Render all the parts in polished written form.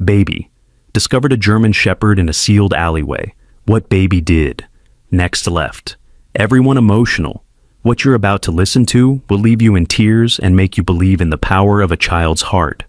Baby. Discovered a German Shepherd in a sealed alleyway. What Baby did. Next left. Everyone emotional. What you're about to listen to will leave you in tears and make you believe in the power of a child's heart.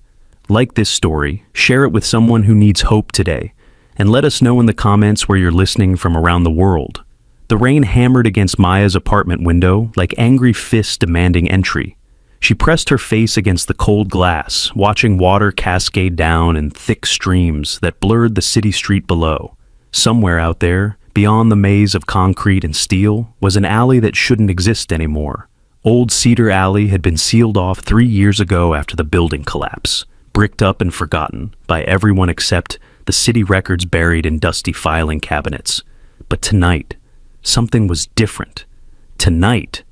Like this story, share it with someone who needs hope today, and let us know in the comments where you're listening from around the world. The rain hammered against Maya's apartment window like angry fists demanding entry. She pressed her face against the cold glass, watching water cascade down in thick streams that blurred the city street below. Somewhere out there, beyond the maze of concrete and steel, was an alley that shouldn't exist anymore. Old Cedar Alley had been sealed off 3 years ago after the building collapse, bricked up and forgotten by everyone except the city records buried in dusty filing cabinets. But tonight, something was different. Tonight,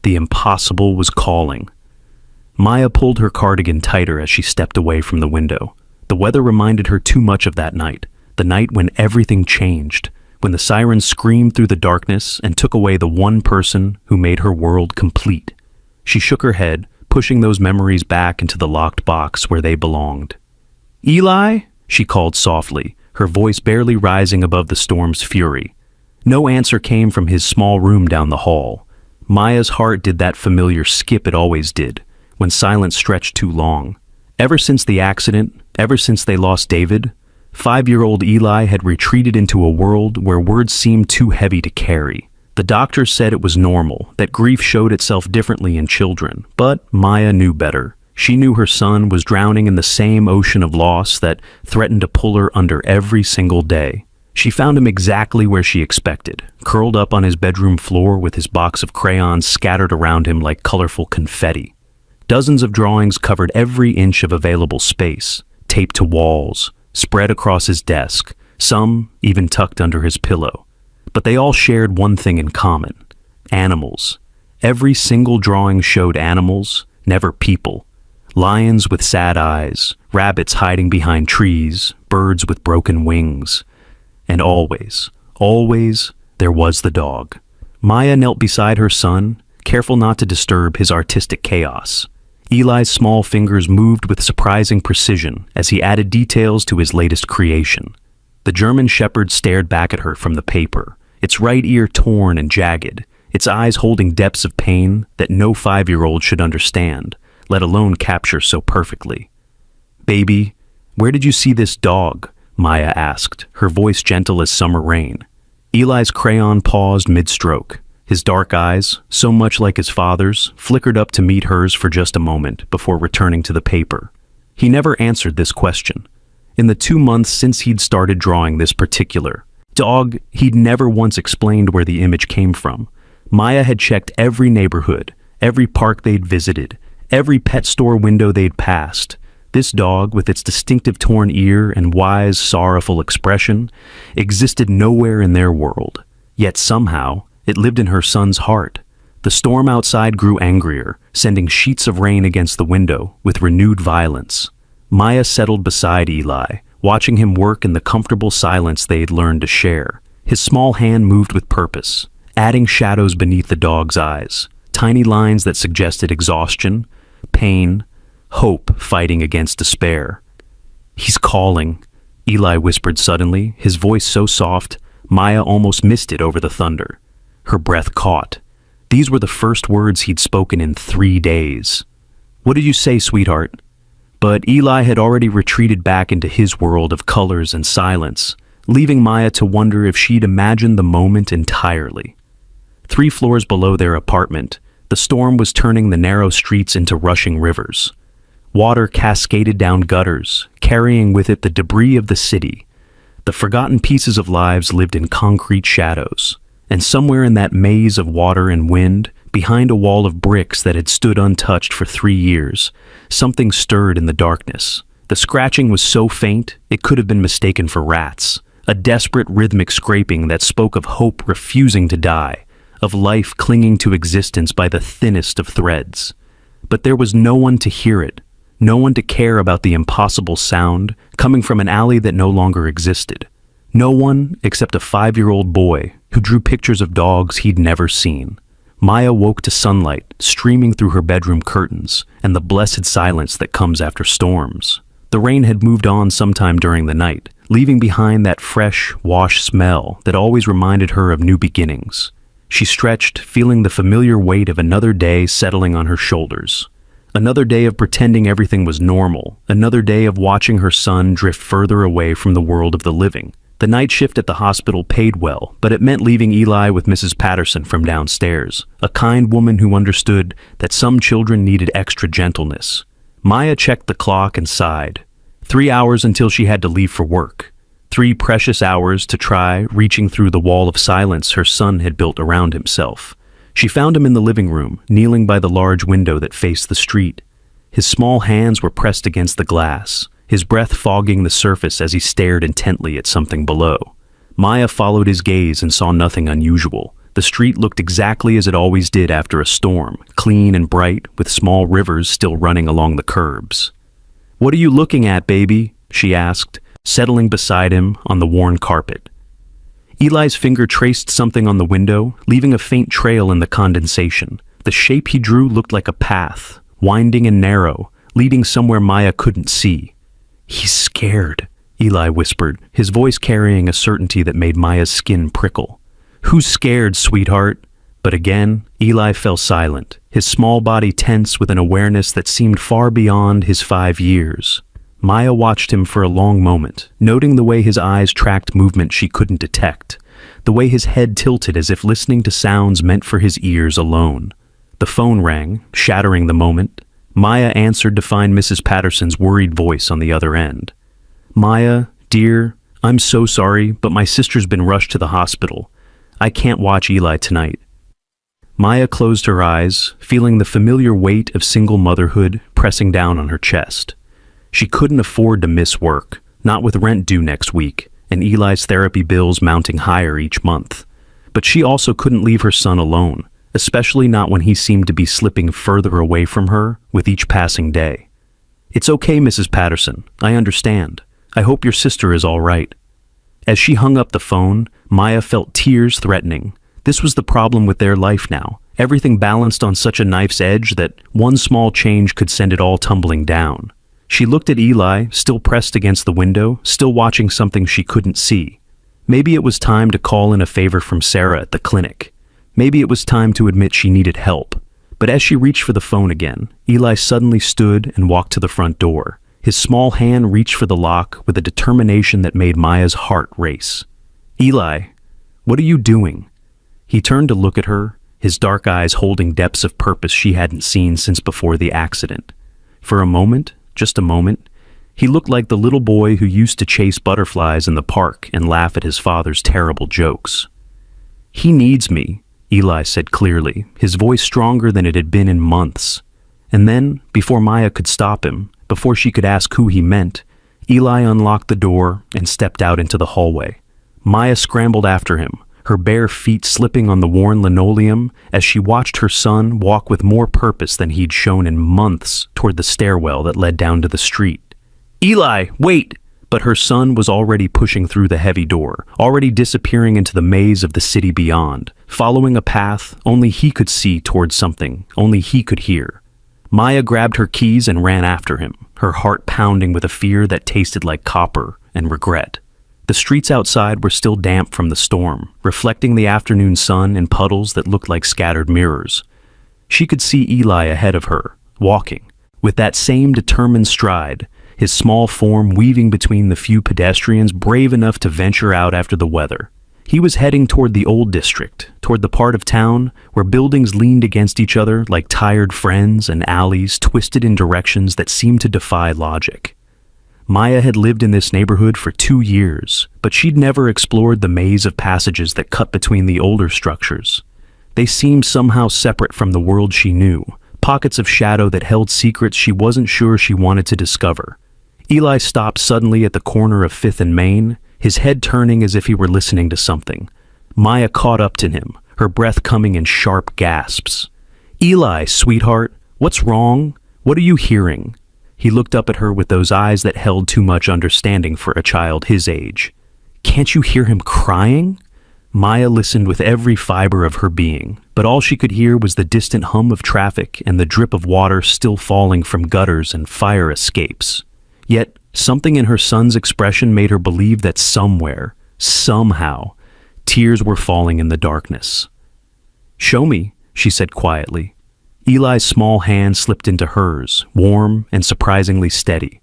the impossible was calling. Maya pulled her cardigan tighter as she stepped away from the window. The weather reminded her too much of that night, the night when everything changed, when the sirens screamed through the darkness and took away the one person who made her world complete. She shook her head, pushing those memories back into the locked box where they belonged. "Eli?" she called softly, her voice barely rising above the storm's fury. No answer came from his small room down the hall. Maya's heart did that familiar skip it always did, when silence stretched too long. Ever since the accident, ever since they lost David, 5-year-old Eli had retreated into a world where words seemed too heavy to carry. The doctors said it was normal, that grief showed itself differently in children, but Maya knew better. She knew her son was drowning in the same ocean of loss that threatened to pull her under every single day. She found him exactly where she expected, curled up on his bedroom floor with his box of crayons scattered around him like colorful confetti. Dozens of drawings covered every inch of available space, taped to walls, spread across his desk, some even tucked under his pillow. But they all shared one thing in common: animals. Every single drawing showed animals, never people. Lions with sad eyes, rabbits hiding behind trees, birds with broken wings. And always, always, there was the dog. Maya knelt beside her son, careful not to disturb his artistic chaos. Eli's small fingers moved with surprising precision as he added details to his latest creation. The German Shepherd stared back at her from the paper, its right ear torn and jagged, its eyes holding depths of pain that no 5-year-old should understand, let alone capture so perfectly. "Baby, where did you see this dog?" Maya asked, her voice gentle as summer rain. Eli's crayon paused mid-stroke. His dark eyes, so much like his father's, flickered up to meet hers for just a moment before returning to the paper. He never answered this question. In the 2 months since he'd started drawing this particular dog, he'd never once explained where the image came from. Maya had checked every neighborhood, every park they'd visited, every pet store window they'd passed. This dog, with its distinctive torn ear and wise, sorrowful expression, existed nowhere in their world. Yet somehow, it lived in her son's heart. The storm outside grew angrier, sending sheets of rain against the window with renewed violence. Maya settled beside Eli, watching him work in the comfortable silence they'd learned to share. His small hand moved with purpose, adding shadows beneath the dog's eyes, tiny lines that suggested exhaustion, pain, hope fighting against despair. "He's calling," Eli whispered suddenly, his voice so soft, Maya almost missed it over the thunder. Her breath caught. These were the first words he'd spoken in 3 days. "What did you say, sweetheart?" But Eli had already retreated back into his world of colors and silence, leaving Maya to wonder if she'd imagined the moment entirely. 3 floors below their apartment, the storm was turning the narrow streets into rushing rivers. Water cascaded down gutters, carrying with it the debris of the city. The forgotten pieces of lives lived in concrete shadows. And somewhere in that maze of water and wind, behind a wall of bricks that had stood untouched for 3 years, something stirred in the darkness. The scratching was so faint, it could have been mistaken for rats. A desperate rhythmic scraping that spoke of hope refusing to die, of life clinging to existence by the thinnest of threads. But there was no one to hear it, no one to care about the impossible sound coming from an alley that no longer existed. No one except a 5-year-old boy who drew pictures of dogs he'd never seen. Maya woke to sunlight streaming through her bedroom curtains and the blessed silence that comes after storms. The rain had moved on sometime during the night, leaving behind that fresh, wash smell that always reminded her of new beginnings. She stretched, feeling the familiar weight of another day settling on her shoulders. Another day of pretending everything was normal, another day of watching her son drift further away from the world of the living. The night shift at the hospital paid well, but it meant leaving Eli with Mrs. Patterson from downstairs, a kind woman who understood that some children needed extra gentleness. Maya checked the clock and sighed. 3 hours until she had to leave for work. 3 precious hours to try reaching through the wall of silence her son had built around himself. She found him in the living room, kneeling by the large window that faced the street. His small hands were pressed against the glass, his breath fogging the surface as he stared intently at something below. Maya followed his gaze and saw nothing unusual. The street looked exactly as it always did after a storm, clean and bright, with small rivers still running along the curbs. "What are you looking at, baby?" she asked, settling beside him on the worn carpet. Eli's finger traced something on the window, leaving a faint trail in the condensation. The shape he drew looked like a path, winding and narrow, leading somewhere Maya couldn't see. "He's scared," Eli whispered, his voice carrying a certainty that made Maya's skin prickle. "Who's scared, sweetheart?" But again, Eli fell silent, his small body tense with an awareness that seemed far beyond his 5 years. Maya watched him for a long moment, noting the way his eyes tracked movement she couldn't detect, the way his head tilted as if listening to sounds meant for his ears alone. The phone rang, shattering the moment. Maya answered to find Mrs. Patterson's worried voice on the other end. "Maya, dear, I'm so sorry, but my sister's been rushed to the hospital. I can't watch Eli tonight." Maya closed her eyes, feeling the familiar weight of single motherhood pressing down on her chest. She couldn't afford to miss work, not with rent due next week, and Eli's therapy bills mounting higher each month. But she also couldn't leave her son alone, especially not when he seemed to be slipping further away from her with each passing day. "It's okay, Mrs. Patterson. I understand. I hope your sister is all right." As she hung up the phone, Maya felt tears threatening. This was the problem with their life now. Everything balanced on such a knife's edge that one small change could send it all tumbling down. She looked at Eli, still pressed against the window, still watching something she couldn't see. Maybe it was time to call in a favor from Sarah at the clinic. Maybe it was time to admit she needed help. But as she reached for the phone again, Eli suddenly stood and walked to the front door. His small hand reached for the lock with a determination that made Maya's heart race. "Eli, what are you doing?" He turned to look at her, his dark eyes holding depths of purpose she hadn't seen since before the accident. For a moment, just a moment, he looked like the little boy who used to chase butterflies in the park and laugh at his father's terrible jokes. "He needs me," Eli said clearly, his voice stronger than it had been in months. And then, before Maya could stop him, before she could ask who he meant, Eli unlocked the door and stepped out into the hallway. Maya scrambled after him, her bare feet slipping on the worn linoleum as she watched her son walk with more purpose than he'd shown in months toward the stairwell that led down to the street. "Eli, wait!" But her son was already pushing through the heavy door, already disappearing into the maze of the city beyond, following a path only he could see towards something only he could hear. Maya grabbed her keys and ran after him, her heart pounding with a fear that tasted like copper and regret. The streets outside were still damp from the storm, reflecting the afternoon sun in puddles that looked like scattered mirrors. She could see Eli ahead of her, walking, with that same determined stride, his small form weaving between the few pedestrians brave enough to venture out after the weather. He was heading toward the old district, toward the part of town where buildings leaned against each other like tired friends and alleys twisted in directions that seemed to defy logic. Maya had lived in this neighborhood for 2 years, but she'd never explored the maze of passages that cut between the older structures. They seemed somehow separate from the world she knew, pockets of shadow that held secrets she wasn't sure she wanted to discover. Eli stopped suddenly at the corner of 5th and Main, his head turning as if he were listening to something. Maya caught up to him, her breath coming in sharp gasps. "Eli, sweetheart, what's wrong? What are you hearing?" He looked up at her with those eyes that held too much understanding for a child his age. "Can't you hear him crying?" Maya listened with every fiber of her being, but all she could hear was the distant hum of traffic and the drip of water still falling from gutters and fire escapes. Yet, Something in her son's expression made her believe that somewhere, somehow, tears were falling in the darkness. "Show me," she said quietly. Eli's small hand slipped into hers, warm and surprisingly steady.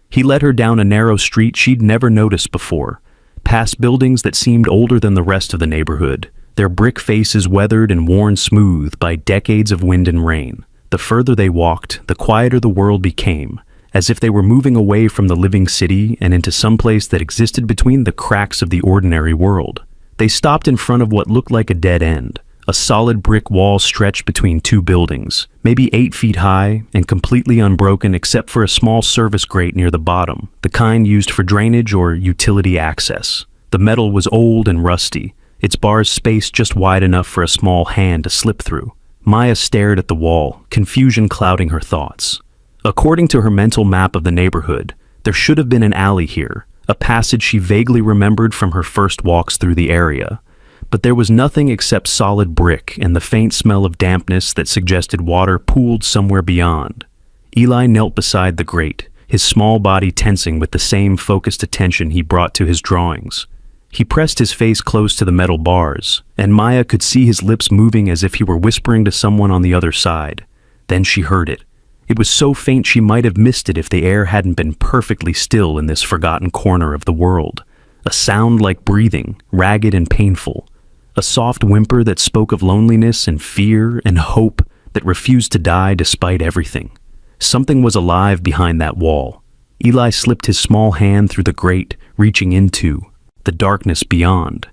He led her down a narrow street she'd never noticed before, past buildings that seemed older than the rest of the neighborhood, their brick faces weathered and worn smooth by decades of wind and rain. The further they walked, the quieter the world became, as if they were moving away from the living city and into some place that existed between the cracks of the ordinary world. They stopped in front of what looked like a dead end. A solid brick wall stretched between two buildings, maybe 8 feet high and completely unbroken except for a small service grate near the bottom, the kind used for drainage or utility access. The metal was old and rusty, its bars spaced just wide enough for a small hand to slip through. Maya stared at the wall, confusion clouding her thoughts. According to her mental map of the neighborhood, there should have been an alley here, a passage she vaguely remembered from her first walks through the area. But there was nothing except solid brick and the faint smell of dampness that suggested water pooled somewhere beyond. Eli knelt beside the grate, his small body tensing with the same focused attention he brought to his drawings. He pressed his face close to the metal bars, and Maya could see his lips moving as if he were whispering to someone on the other side. Then she heard it. It was so faint she might have missed it if the air hadn't been perfectly still in this forgotten corner of the world. A sound like breathing, ragged and painful. A soft whimper that spoke of loneliness and fear and hope that refused to die despite everything. Something was alive behind that wall. Eli slipped his small hand through the grate, reaching into the darkness beyond.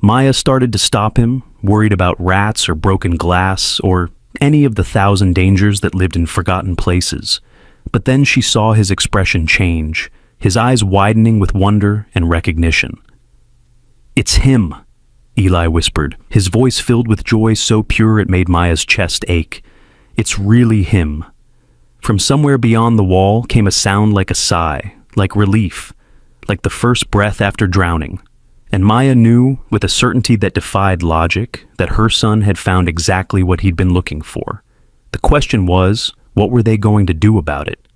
Maya started to stop him, worried about rats or broken glass or any of the 1,000 dangers that lived in forgotten places. But then she saw his expression change, his eyes widening with wonder and recognition. "It's him," Eli whispered, his voice filled with joy so pure it made Maya's chest ache. "It's really him." From somewhere beyond the wall came a sound like a sigh, like relief, like the first breath after drowning. And Maya knew, with a certainty that defied logic, that her son had found exactly what he'd been looking for. The question was, what were they going to do about it?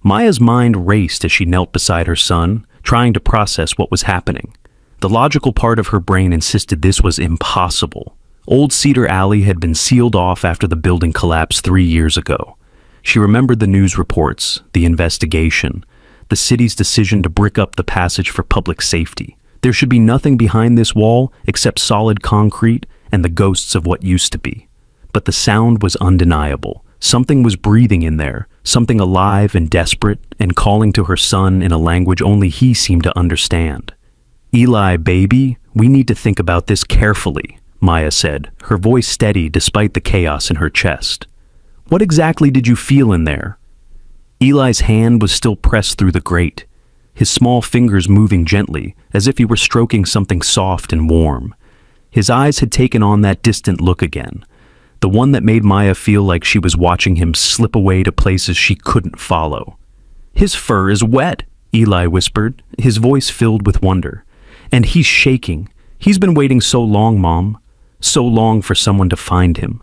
Maya's mind raced as she knelt beside her son, trying to process what was happening. The logical part of her brain insisted this was impossible. Old Cedar Alley had been sealed off after the building collapsed 3 years ago. She remembered the news reports, the investigation, the city's decision to brick up the passage for public safety. There should be nothing behind this wall except solid concrete and the ghosts of what used to be. But the sound was undeniable. Something was breathing in there, something alive and desperate, and calling to her son in a language only he seemed to understand. "Eli, baby, we need to think about this carefully," Maya said, her voice steady despite the chaos in her chest. "What exactly did you feel in there?" Eli's hand was still pressed through the grate, his small fingers moving gently, as if he were stroking something soft and warm. His eyes had taken on that distant look again, the one that made Maya feel like she was watching him slip away to places she couldn't follow. "His fur is wet," Eli whispered, his voice filled with wonder. "And he's shaking. He's been waiting so long, Mom. So long for someone to find him."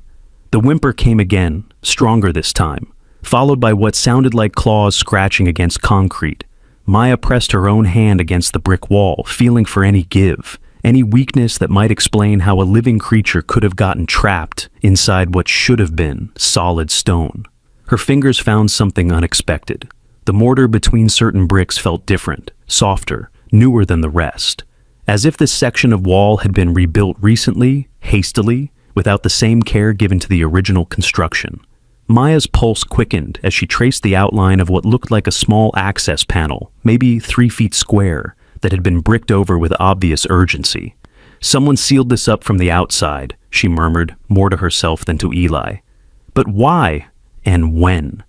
The whimper came again, stronger this time, followed by what sounded like claws scratching against concrete. Maya pressed her own hand against the brick wall, feeling for any give, any weakness that might explain how a living creature could have gotten trapped inside what should have been solid stone. Her fingers found something unexpected. The mortar between certain bricks felt different, softer, newer than the rest. As if this section of wall had been rebuilt recently, hastily, without the same care given to the original construction. Maya's pulse quickened as she traced the outline of what looked like a small access panel, maybe 3 feet square, that had been bricked over with obvious urgency. "Someone sealed this up from the outside," she murmured, more to herself than to Eli. "But why? And when?"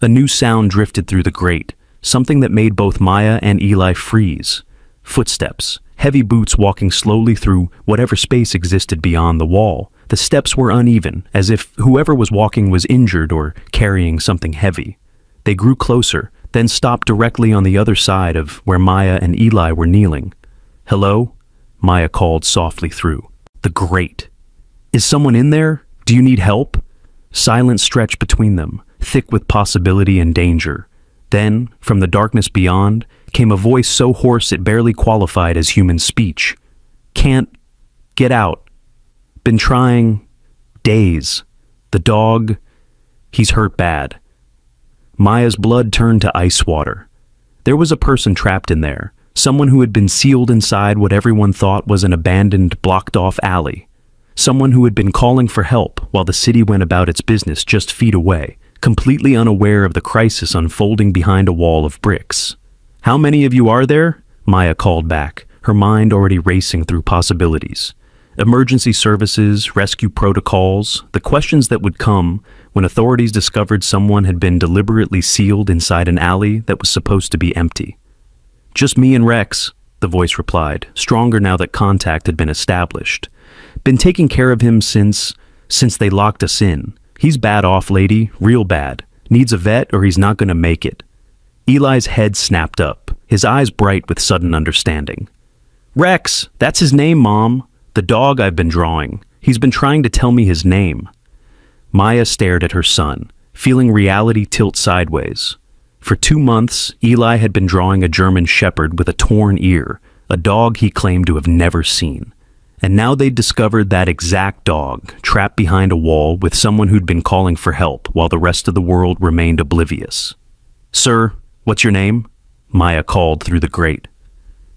A new sound drifted through the grate, something that made both Maya and Eli freeze. Footsteps. Heavy boots walking slowly through whatever space existed beyond the wall. The steps were uneven, as if whoever was walking was injured or carrying something heavy. They grew closer, then stopped directly on the other side of where Maya and Eli were kneeling. "Hello?" Maya called softly through the grate. "Is someone in there? Do you need help?" Silence stretched between them, thick with possibility and danger. Then, from the darkness beyond, came a voice so hoarse it barely qualified as human speech. "Can't get out. Been trying days. The dog, he's hurt bad." Maya's blood turned to ice water. There was a person trapped in there, someone who had been sealed inside what everyone thought was an abandoned, blocked-off alley. Someone who had been calling for help while the city went about its business just feet away, completely unaware of the crisis unfolding behind a wall of bricks. "How many of you are there?" Maya called back, her mind already racing through possibilities. Emergency services, rescue protocols, the questions that would come when authorities discovered someone had been deliberately sealed inside an alley that was supposed to be empty. "Just me and Rex," the voice replied, stronger now that contact had been established. "Been taking care of him since they locked us in. He's bad off, lady, real bad. Needs a vet or he's not gonna make it." Eli's head snapped up, his eyes bright with sudden understanding. "Rex, that's his name, Mom. The dog I've been drawing. He's been trying to tell me his name." Maya stared at her son, feeling reality tilt sideways. For 2 months, Eli had been drawing a German Shepherd with a torn ear, a dog he claimed to have never seen. And now they'd discovered that exact dog, trapped behind a wall with someone who'd been calling for help while the rest of the world remained oblivious. "Sir, what's your name?" Maya called through the grate.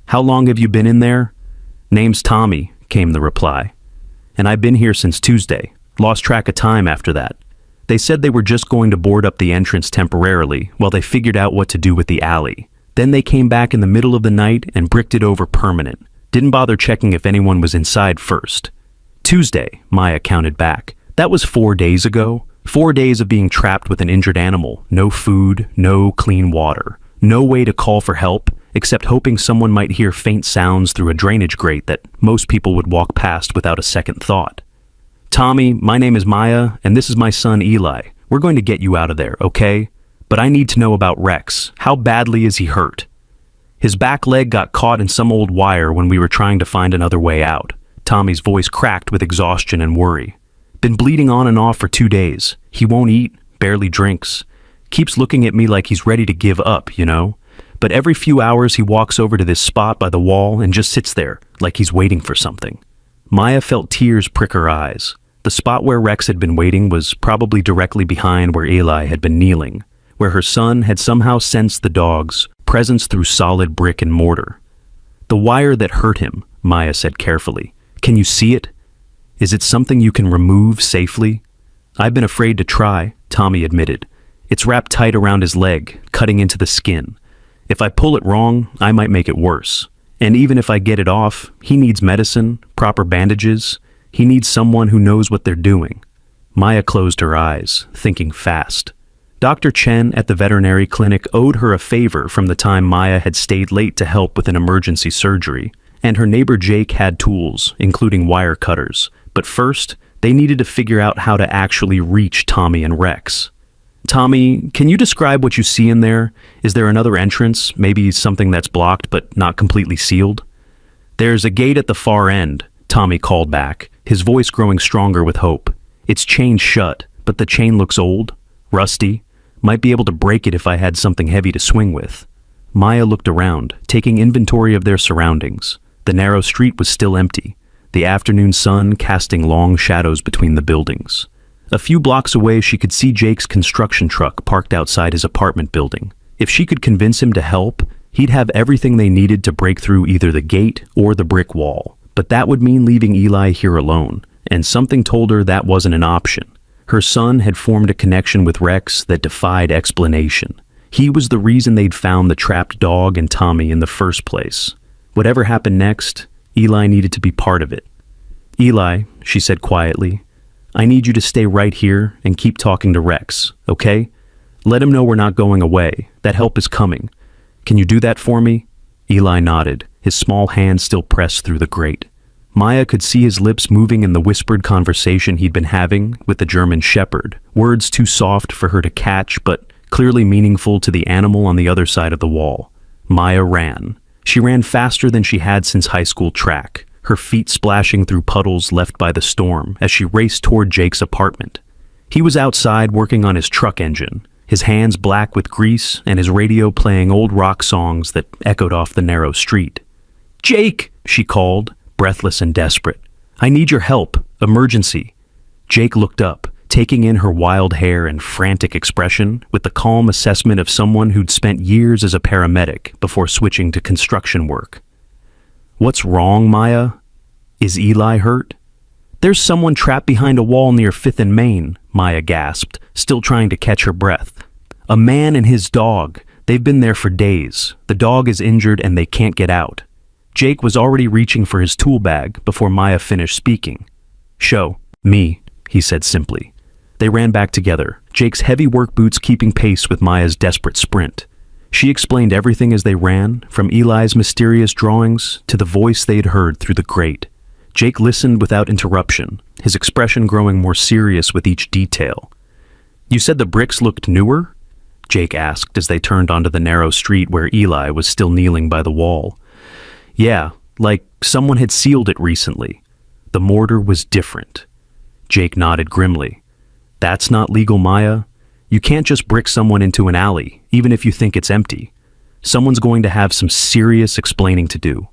"How long have you been in there?" "Name's Tommy," came the reply. "And I've been here since Tuesday. Lost track of time after that. They said they were just going to board up the entrance temporarily while they figured out what to do with the alley. Then they came back in the middle of the night and bricked it over permanent. Didn't bother checking if anyone was inside first." "Tuesday," Maya counted back. "That was 4 days ago. 4 days of being trapped with an injured animal. No food, no clean water. No way to call for help, except hoping someone might hear faint sounds through a drainage grate that most people would walk past without a second thought. "Tommy, my name is Maya, and this is my son Eli. We're going to get you out of there, okay? But I need to know about Rex. How badly is he hurt?" "His back leg got caught in some old wire when we were trying to find another way out." Tommy's voice cracked with exhaustion and worry. "Been bleeding on and off for 2 days. He won't eat, barely drinks. Keeps looking at me like he's ready to give up, you know? But every few hours he walks over to this spot by the wall and just sits there, like he's waiting for something." Maya felt tears prick her eyes. The spot where Rex had been waiting was probably directly behind where Eli had been kneeling, where her son had somehow sensed the dog's presence through solid brick and mortar. "The wire that hurt him," Maya said carefully. "Can you see it? Is it something you can remove safely?" "I've been afraid to try," Tommy admitted. "It's wrapped tight around his leg, cutting into the skin. If I pull it wrong, I might make it worse. And even if I get it off, he needs medicine, proper bandages. He needs someone who knows what they're doing." Maya closed her eyes, thinking fast. Dr. Chen at the veterinary clinic owed her a favor from the time Maya had stayed late to help with an emergency surgery, and her neighbor Jake had tools, including wire cutters. But first, they needed to figure out how to actually reach Tommy and Rex. "Tommy, can you describe what you see in there? Is there another entrance, maybe something that's blocked but not completely sealed?" "There's a gate at the far end," Tommy called back, his voice growing stronger with hope. "It's chained shut, but the chain looks old, rusty. Might be able to break it if I had something heavy to swing with." Maya looked around, taking inventory of their surroundings. The narrow street was still empty, the afternoon sun casting long shadows between the buildings. A few blocks away, she could see Jake's construction truck parked outside his apartment building. If she could convince him to help, he'd have everything they needed to break through either the gate or the brick wall. But that would mean leaving Eli here alone, and something told her that wasn't an option. Her son had formed a connection with Rex that defied explanation. He was the reason they'd found the trapped dog and Tommy in the first place. Whatever happened next, Eli needed to be part of it. "Eli," she said quietly, "I need you to stay right here and keep talking to Rex, okay? Let him know we're not going away. That help is coming. Can you do that for me?" Eli nodded, his small hand still pressed through the grate. Maya could see his lips moving in the whispered conversation he'd been having with the German Shepherd, words too soft for her to catch but clearly meaningful to the animal on the other side of the wall. Maya ran. She ran faster than she had since high school track, her feet splashing through puddles left by the storm as she raced toward Jake's apartment. He was outside working on his truck engine, his hands black with grease and his radio playing old rock songs that echoed off the narrow street. "Jake!" she called, breathless and desperate. "I need your help. Emergency." Jake looked up, taking in her wild hair and frantic expression with the calm assessment of someone who'd spent years as a paramedic before switching to construction work. "What's wrong, Maya? Is Eli hurt?" "There's someone trapped behind a wall near 5th and Main," Maya gasped, still trying to catch her breath. "A man and his dog. They've been there for days. The dog is injured and they can't get out." Jake was already reaching for his tool bag before Maya finished speaking. "Show me," he said simply. They ran back together, Jake's heavy work boots keeping pace with Maya's desperate sprint. She explained everything as they ran, from Eli's mysterious drawings to the voice they'd heard through the grate. Jake listened without interruption, his expression growing more serious with each detail. "You said the bricks looked newer?" Jake asked as they turned onto the narrow street where Eli was still kneeling by the wall. "Yeah, like someone had sealed it recently. The mortar was different." Jake nodded grimly. "That's not legal, Maya. You can't just brick someone into an alley, even if you think it's empty. Someone's going to have some serious explaining to do."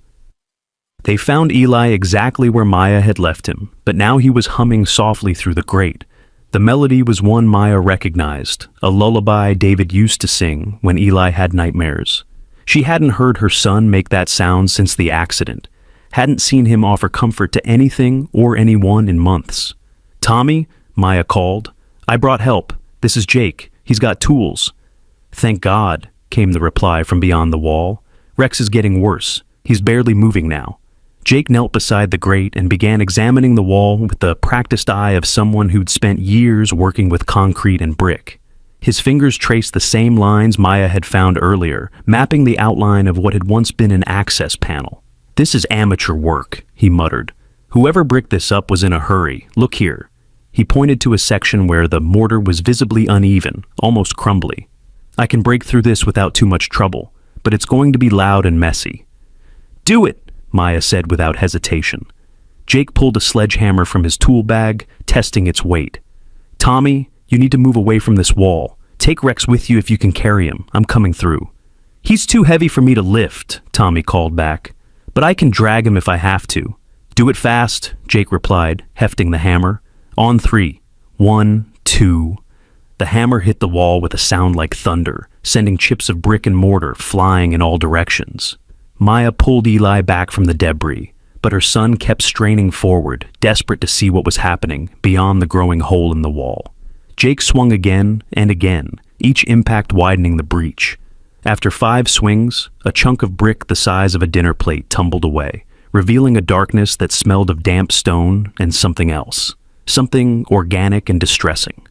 They found Eli exactly where Maya had left him, but now he was humming softly through the grate. The melody was one Maya recognized, a lullaby David used to sing when Eli had nightmares. She hadn't heard her son make that sound since the accident, hadn't seen him offer comfort to anything or anyone in months. "Tommy," Maya called. "I brought help. This is Jake. He's got tools." "Thank God," came the reply from beyond the wall. "Rex is getting worse. He's barely moving now." Jake knelt beside the grate and began examining the wall with the practiced eye of someone who'd spent years working with concrete and brick. His fingers traced the same lines Maya had found earlier, mapping the outline of what had once been an access panel. "This is amateur work," he muttered. "Whoever bricked this up was in a hurry. Look here." He pointed to a section where the mortar was visibly uneven, almost crumbly. "I can break through this without too much trouble, but it's going to be loud and messy." "Do it," Maya said without hesitation. Jake pulled a sledgehammer from his tool bag, testing its weight. "Tommy, you need to move away from this wall. Take Rex with you if you can carry him. I'm coming through." "He's too heavy for me to lift," Tommy called back. "But I can drag him if I have to." "Do it fast," Jake replied, hefting the hammer. "On 3. 1, 2. The hammer hit the wall with a sound like thunder, sending chips of brick and mortar flying in all directions. Maya pulled Eli back from the debris, but her son kept straining forward, desperate to see what was happening beyond the growing hole in the wall. Jake swung again and again, each impact widening the breach. After 5 swings, a chunk of brick the size of a dinner plate tumbled away, revealing a darkness that smelled of damp stone and something else. Something organic and distressing.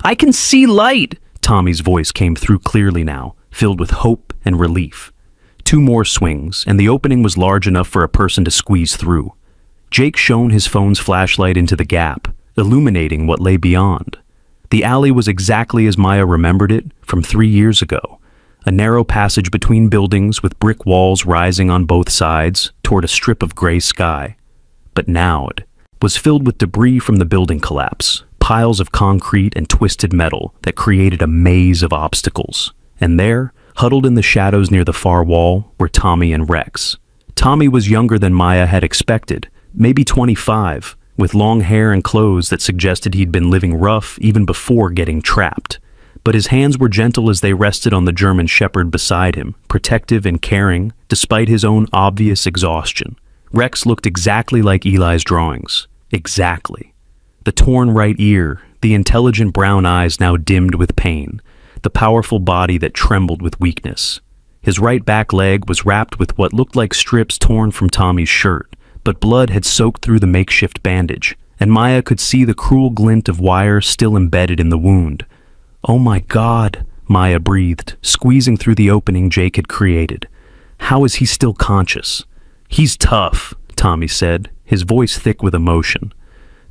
"I can see light!" Tommy's voice came through clearly now, filled with hope and relief. 2 more swings, and the opening was large enough for a person to squeeze through. Jake shone his phone's flashlight into the gap, illuminating what lay beyond. The alley was exactly as Maya remembered it from 3 years ago, a narrow passage between buildings with brick walls rising on both sides toward a strip of gray sky. But now it was filled with debris from the building collapse, piles of concrete and twisted metal that created a maze of obstacles. And there, huddled in the shadows near the far wall, were Tommy and Rex. Tommy was younger than Maya had expected, maybe 25, with long hair and clothes that suggested he'd been living rough even before getting trapped. But his hands were gentle as they rested on the German Shepherd beside him, protective and caring, despite his own obvious exhaustion. Rex looked exactly like Eli's drawings. Exactly. The torn right ear, the intelligent brown eyes now dimmed with pain, the powerful body that trembled with weakness. His right back leg was wrapped with what looked like strips torn from Tommy's shirt, but blood had soaked through the makeshift bandage, and Maya could see the cruel glint of wire still embedded in the wound. "Oh my God," Maya breathed, squeezing through the opening Jake had created. "How is he still conscious?" "He's tough," Tommy said, his voice thick with emotion.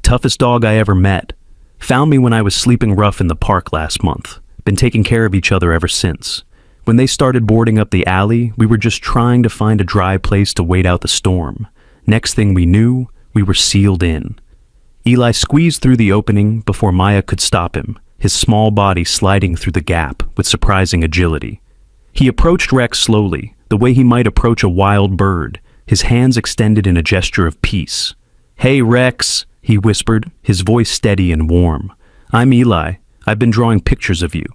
"Toughest dog I ever met. Found me when I was sleeping rough in the park last month. Been taking care of each other ever since. When they started boarding up the alley, we were just trying to find a dry place to wait out the storm. Next thing we knew, we were sealed in." Eli squeezed through the opening before Maya could stop him, his small body sliding through the gap with surprising agility. He approached Rex slowly, the way he might approach a wild bird, his hands extended in a gesture of peace. "Hey, Rex," he whispered, his voice steady and warm. "I'm Eli. I've been drawing pictures of you."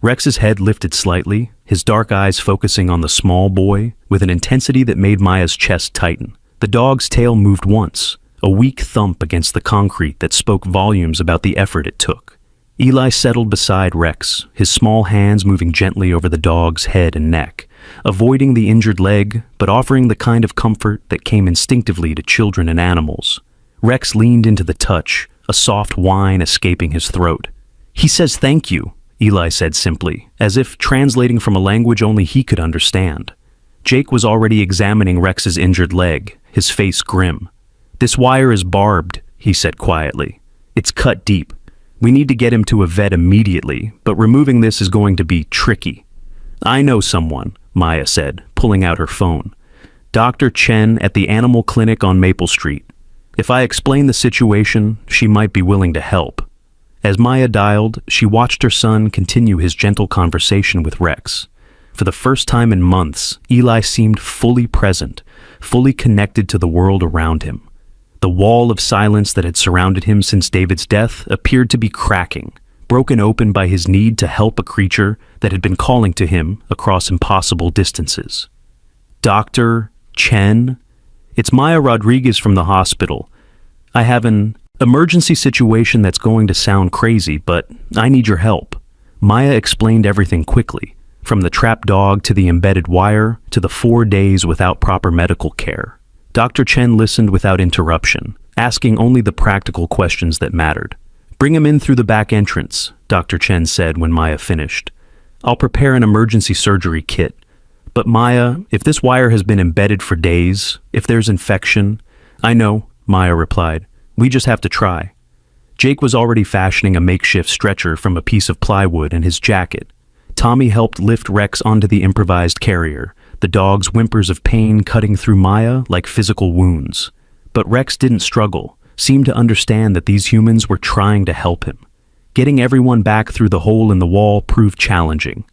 Rex's head lifted slightly, his dark eyes focusing on the small boy with an intensity that made Maya's chest tighten. The dog's tail moved once, a weak thump against the concrete that spoke volumes about the effort it took. Eli settled beside Rex, his small hands moving gently over the dog's head and neck, avoiding the injured leg, but offering the kind of comfort that came instinctively to children and animals. Rex leaned into the touch, a soft whine escaping his throat. "He says thank you," Eli said simply, as if translating from a language only he could understand. Jake was already examining Rex's injured leg, his face grim. "This wire is barbed," he said quietly. "It's cut deep. We need to get him to a vet immediately, but removing this is going to be tricky." "I know someone," Maya said, pulling out her phone. "Dr. Chen at the animal clinic on Maple Street. If I explain the situation, she might be willing to help." As Maya dialed, she watched her son continue his gentle conversation with Rex. For the first time in months, Eli seemed fully present, fully connected to the world around him. The wall of silence that had surrounded him since David's death appeared to be cracking, broken open by his need to help a creature that had been calling to him across impossible distances. "Dr. Chen? It's Maya Rodriguez from the hospital. I have an emergency situation that's going to sound crazy, but I need your help." Maya explained everything quickly, from the trapped dog to the embedded wire to the 4 days without proper medical care. Dr. Chen listened without interruption, asking only the practical questions that mattered. "Bring him in through the back entrance," Dr. Chen said when Maya finished. "I'll prepare an emergency surgery kit. But Maya, if this wire has been embedded for days, if there's infection—" "I know," Maya replied. "We just have to try." Jake was already fashioning a makeshift stretcher from a piece of plywood in his jacket. Tommy helped lift Rex onto the improvised carrier, the dog's whimpers of pain cutting through Maya like physical wounds. But Rex didn't struggle, seemed to understand that these humans were trying to help him. Getting everyone back through the hole in the wall proved challenging.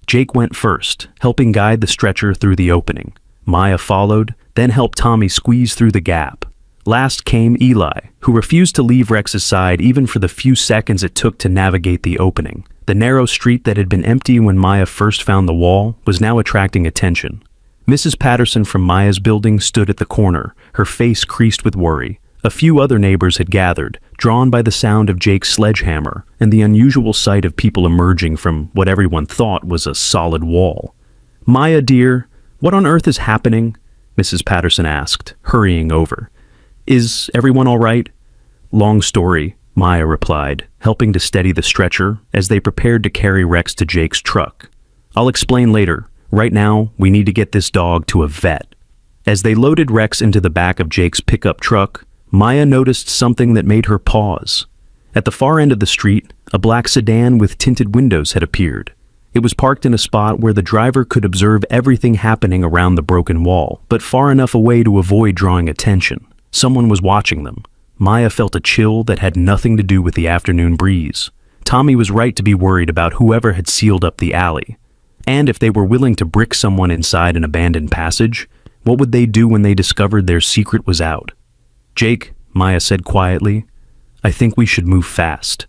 Jake went first, helping guide the stretcher through the opening. Maya followed, then helped Tommy squeeze through the gap. Last came Eli, who refused to leave Rex's side even for the few seconds it took to navigate the opening. The narrow street that had been empty when Maya first found the wall was now attracting attention. Mrs. Patterson from Maya's building stood at the corner, her face creased with worry. A few other neighbors had gathered, drawn by the sound of Jake's sledgehammer and the unusual sight of people emerging from what everyone thought was a solid wall. "Maya, dear, what on earth is happening?" Mrs. Patterson asked, hurrying over. "Is everyone all right?" "Long story," Maya replied, helping to steady the stretcher as they prepared to carry Rex to Jake's truck. "I'll explain later. Right now, we need to get this dog to a vet." As they loaded Rex into the back of Jake's pickup truck, Maya noticed something that made her pause. At the far end of the street, a black sedan with tinted windows had appeared. It was parked in a spot where the driver could observe everything happening around the broken wall, but far enough away to avoid drawing attention. Someone was watching them. Maya felt a chill that had nothing to do with the afternoon breeze. Tommy was right to be worried about whoever had sealed up the alley. And if they were willing to brick someone inside an abandoned passage, what would they do when they discovered their secret was out? "Jake," Maya said quietly, "I think we should move fast."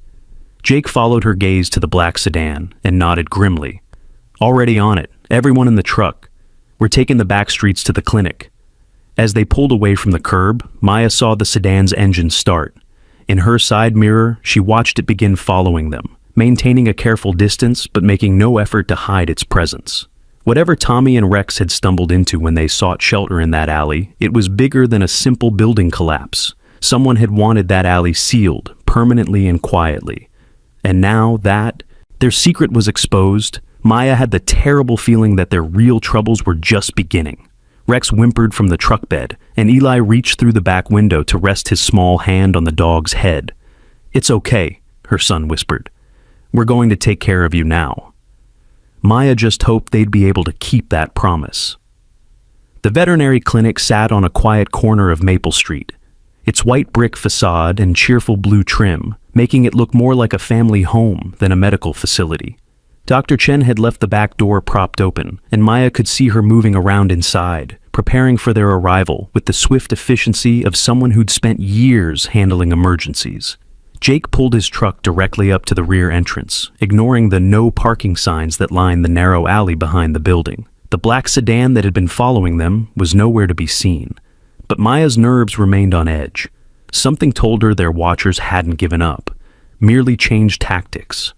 Jake followed her gaze to the black sedan and nodded grimly. "Already on it, everyone in the truck. We're taking the back streets to the clinic." As they pulled away from the curb, Maya saw the sedan's engine start. In her side mirror, she watched it begin following them, maintaining a careful distance but making no effort to hide its presence. Whatever Tommy and Rex had stumbled into when they sought shelter in that alley, it was bigger than a simple building collapse. Someone had wanted that alley sealed, permanently and quietly. And now that their secret was exposed, Maya had the terrible feeling that their real troubles were just beginning. Rex whimpered from the truck bed, and Eli reached through the back window to rest his small hand on the dog's head. "It's okay," her son whispered. "We're going to take care of you now." Maya just hoped they'd be able to keep that promise. The veterinary clinic sat on a quiet corner of Maple Street. Its white brick facade and cheerful blue trim making it look more like a family home than a medical facility. Dr. Chen had left the back door propped open, and Maya could see her moving around inside, preparing for their arrival with the swift efficiency of someone who'd spent years handling emergencies. Jake pulled his truck directly up to the rear entrance, ignoring the no parking signs that lined the narrow alley behind the building. The black sedan that had been following them was nowhere to be seen. But Maya's nerves remained on edge. Something told her their watchers hadn't given up, merely changed tactics.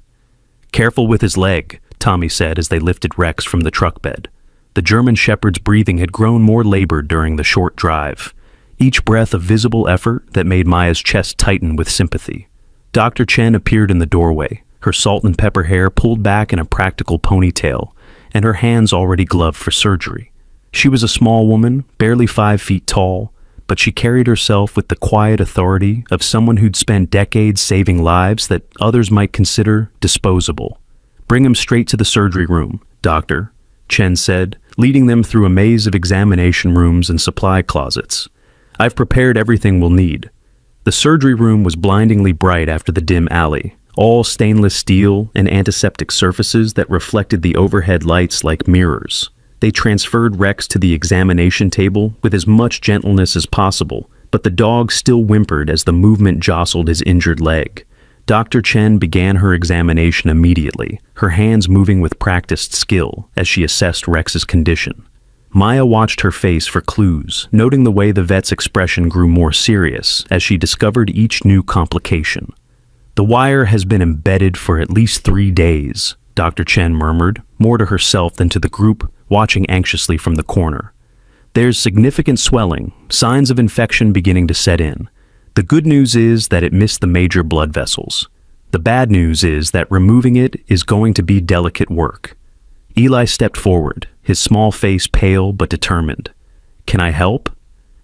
"Careful with his leg," Tommy said as they lifted Rex from the truck bed. The German Shepherd's breathing had grown more labored during the short drive, each breath a visible effort that made Maya's chest tighten with sympathy. Dr. Chen appeared in the doorway, her salt and pepper hair pulled back in a practical ponytail, and her hands already gloved for surgery. She was a small woman, barely 5 feet tall, but she carried herself with the quiet authority of someone who'd spent decades saving lives that others might consider disposable. "Bring him straight to the surgery room, doctor," Chen said, leading them through a maze of examination rooms and supply closets. "I've prepared everything we'll need." The surgery room was blindingly bright after the dim alley, all stainless steel and antiseptic surfaces that reflected the overhead lights like mirrors. They transferred Rex to the examination table with as much gentleness as possible, but the dog still whimpered as the movement jostled his injured leg. Dr. Chen began her examination immediately, her hands moving with practiced skill as she assessed Rex's condition. Maya watched her face for clues, noting the way the vet's expression grew more serious as she discovered each new complication. "The wire has been embedded for at least 3 days, Dr. Chen murmured, more to herself than to the group, watching anxiously from the corner. "There's significant swelling, signs of infection beginning to set in. The good news is that it missed the major blood vessels. The bad news is that removing it is going to be delicate work." Eli stepped forward, his small face pale but determined. "Can I help?"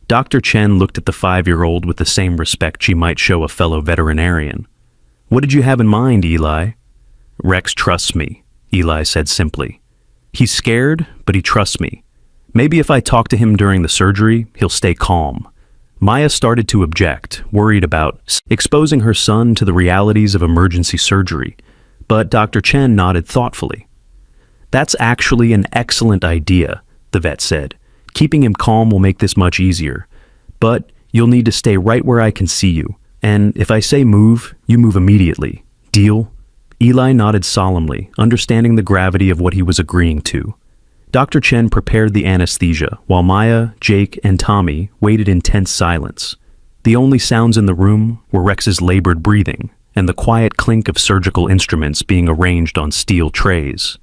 Dr. Chen looked at the 5-year-old with the same respect she might show a fellow veterinarian. "What did you have in mind, Eli?" "Rex trusts me," Eli said simply. "He's scared, but he trusts me. Maybe if I talk to him during the surgery, he'll stay calm." Maya started to object, worried about exposing her son to the realities of emergency surgery, but Dr. Chen nodded thoughtfully. "That's actually an excellent idea," the vet said. "Keeping him calm will make this much easier. But you'll need to stay right where I can see you, and if I say move, you move immediately. Deal?" Eli nodded solemnly, understanding the gravity of what he was agreeing to. Dr. Chen prepared the anesthesia, while Maya, Jake, and Tommy waited in tense silence. The only sounds in the room were Rex's labored breathing and the quiet clink of surgical instruments being arranged on steel trays.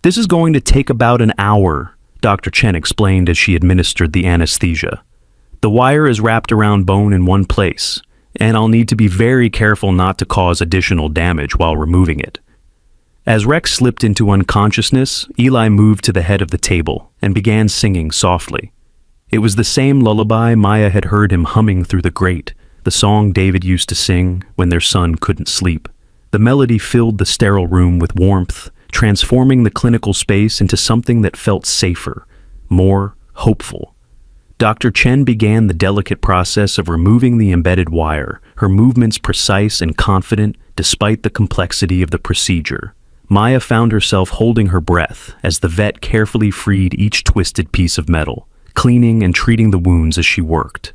"This is going to take about an hour," Dr. Chen explained as she administered the anesthesia. "The wire is wrapped around bone in one place, and I'll need to be very careful not to cause additional damage while removing it." As Rex slipped into unconsciousness, Eli moved to the head of the table and began singing softly. It was the same lullaby Maya had heard him humming through the grate, the song David used to sing when their son couldn't sleep. The melody filled the sterile room with warmth, transforming the clinical space into something that felt safer, more hopeful. Dr. Chen began the delicate process of removing the embedded wire, her movements precise and confident despite the complexity of the procedure. Maya found herself holding her breath as the vet carefully freed each twisted piece of metal, cleaning and treating the wounds as she worked.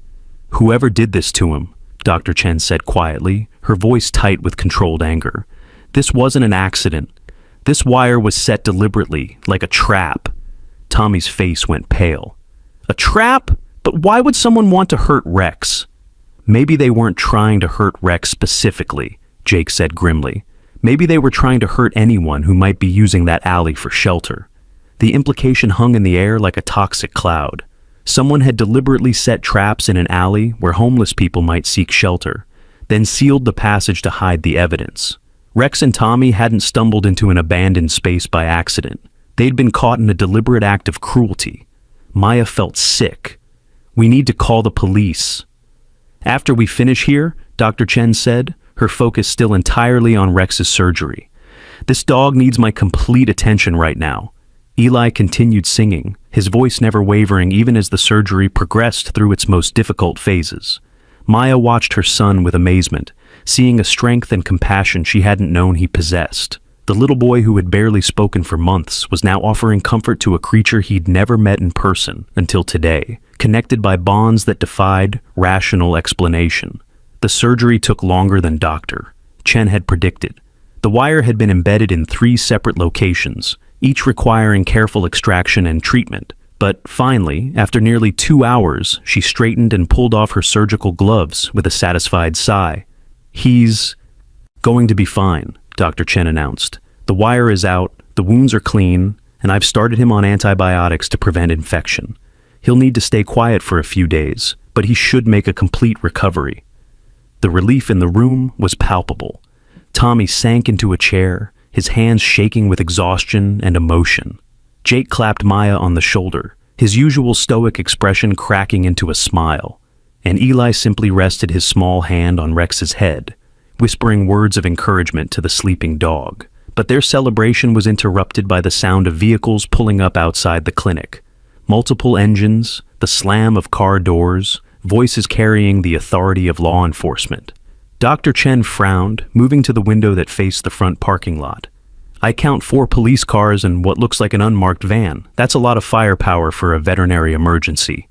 "Whoever did this to him," Dr. Chen said quietly, her voice tight with controlled anger. "This wasn't an accident. This wire was set deliberately, like a trap." Tommy's face went pale. "A trap? But why would someone want to hurt Rex?" "Maybe they weren't trying to hurt Rex specifically," Jake said grimly. "Maybe they were trying to hurt anyone who might be using that alley for shelter." The implication hung in the air like a toxic cloud. Someone had deliberately set traps in an alley where homeless people might seek shelter, then sealed the passage to hide the evidence. Rex and Tommy hadn't stumbled into an abandoned space by accident. They'd been caught in a deliberate act of cruelty. Maya felt sick. "We need to call the police." "After we finish here," Dr. Chen said, her focus still entirely on Rex's surgery. "This dog needs my complete attention right now." Eli continued singing, his voice never wavering even as the surgery progressed through its most difficult phases. Maya watched her son with amazement, seeing a strength and compassion she hadn't known he possessed. The little boy who had barely spoken for months was now offering comfort to a creature he'd never met in person until today, connected by bonds that defied rational explanation. The surgery took longer than Dr. Chen had predicted. The wire had been embedded in 3 separate locations, each requiring careful extraction and treatment. But finally, after nearly 2 hours, she straightened and pulled off her surgical gloves with a satisfied sigh. "He's going to be fine," Dr. Chen announced. "The wire is out, the wounds are clean, and I've started him on antibiotics to prevent infection. He'll need to stay quiet for a few days, but he should make a complete recovery." The relief in the room was palpable. Tommy sank into a chair, his hands shaking with exhaustion and emotion. Jake clapped Maya on the shoulder, his usual stoic expression cracking into a smile, and Eli simply rested his small hand on Rex's head, whispering words of encouragement to the sleeping dog. But their celebration was interrupted by the sound of vehicles pulling up outside the clinic. Multiple engines, the slam of car doors, voices carrying the authority of law enforcement. Dr. Chen frowned, moving to the window that faced the front parking lot. "I count 4 police cars and what looks like an unmarked van. That's a lot of firepower for a veterinary emergency."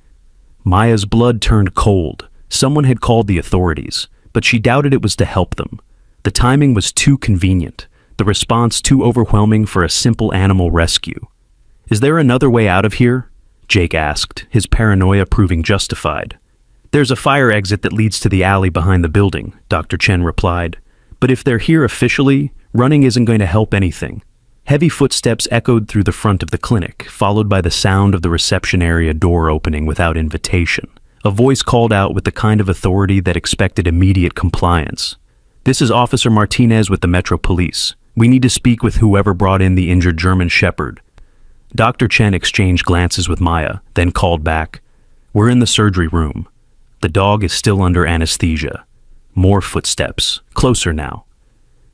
Maya's blood turned cold. Someone had called the authorities, but she doubted it was to help them. The timing was too convenient, the response too overwhelming for a simple animal rescue. "Is there another way out of here?" Jake asked, his paranoia proving justified. "There's a fire exit that leads to the alley behind the building," Dr. Chen replied. "But if they're here officially, running isn't going to help anything." Heavy footsteps echoed through the front of the clinic, followed by the sound of the reception area door opening without invitation. A voice called out with the kind of authority that expected immediate compliance. "This is Officer Martinez with the Metro Police. We need to speak with whoever brought in the injured German Shepherd." Dr. Chen exchanged glances with Maya, then called back. "We're in the surgery room. The dog is still under anesthesia." More footsteps, closer now.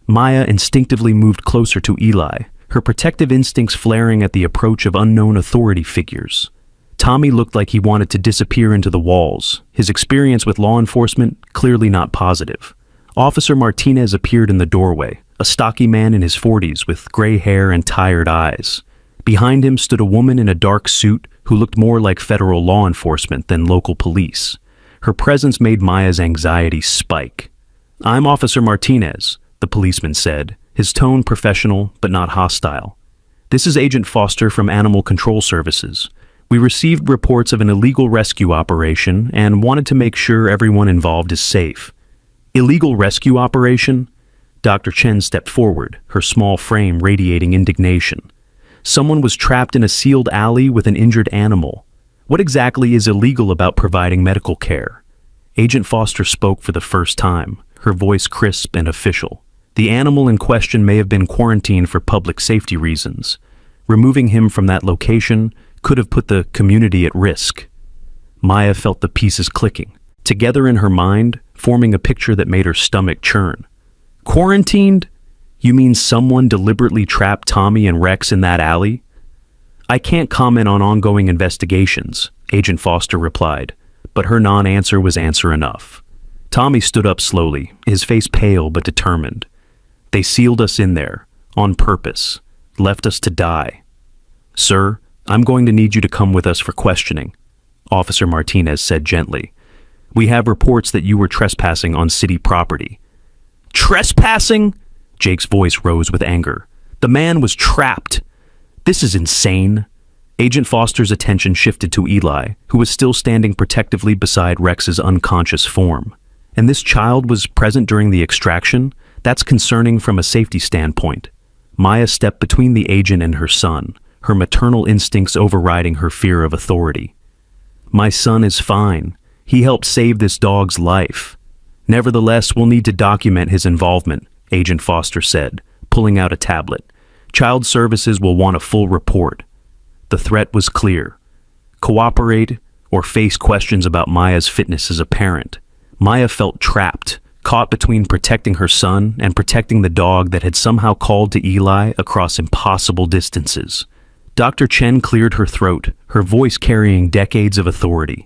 Maya instinctively moved closer to Eli, her protective instincts flaring at the approach of unknown authority figures. Tommy looked like he wanted to disappear into the walls, his experience with law enforcement clearly not positive. Officer Martinez appeared in the doorway, a stocky man in his 40s with gray hair and tired eyes. Behind him stood a woman in a dark suit who looked more like federal law enforcement than local police. Her presence made Maya's anxiety spike. "I'm Officer Martinez," the policeman said, his tone professional but not hostile. "This is Agent Foster from Animal Control Services. We received reports of an illegal rescue operation and wanted to make sure everyone involved is safe." "Illegal rescue operation?" Dr. Chen stepped forward, her small frame radiating indignation. "Someone was trapped in a sealed alley with an injured animal. What exactly is illegal about providing medical care?" Agent Foster spoke for the first time, her voice crisp and official. "The animal in question may have been quarantined for public safety reasons. Removing him from that location could have put the community at risk." Maya felt the pieces clicking, together in her mind, forming a picture that made her stomach churn. "Quarantined? You mean someone deliberately trapped Tommy and Rex in that alley?" "I can't comment on ongoing investigations," Agent Foster replied, but her non-answer was answer enough. Tommy stood up slowly, his face pale but determined. "They sealed us in there, on purpose, left us to die." "Sir, I'm going to need you to come with us for questioning," Officer Martinez said gently. "We have reports that you were trespassing on city property." "Trespassing?" Jake's voice rose with anger. "The man was trapped. This is insane." Agent Foster's attention shifted to Eli, who was still standing protectively beside Rex's unconscious form. "And this child was present during the extraction? That's concerning from a safety standpoint." Maya stepped between the agent and her son, her maternal instincts overriding her fear of authority. "My son is fine. He helped save this dog's life. Nevertheless, we'll need to document his involvement," Agent Foster said, pulling out a tablet. "Child Services will want a full report." The threat was clear. Cooperate or face questions about Maya's fitness as a parent. Maya felt trapped, caught between protecting her son and protecting the dog that had somehow called to Eli across impossible distances. Dr. Chen cleared her throat, her voice carrying decades of authority.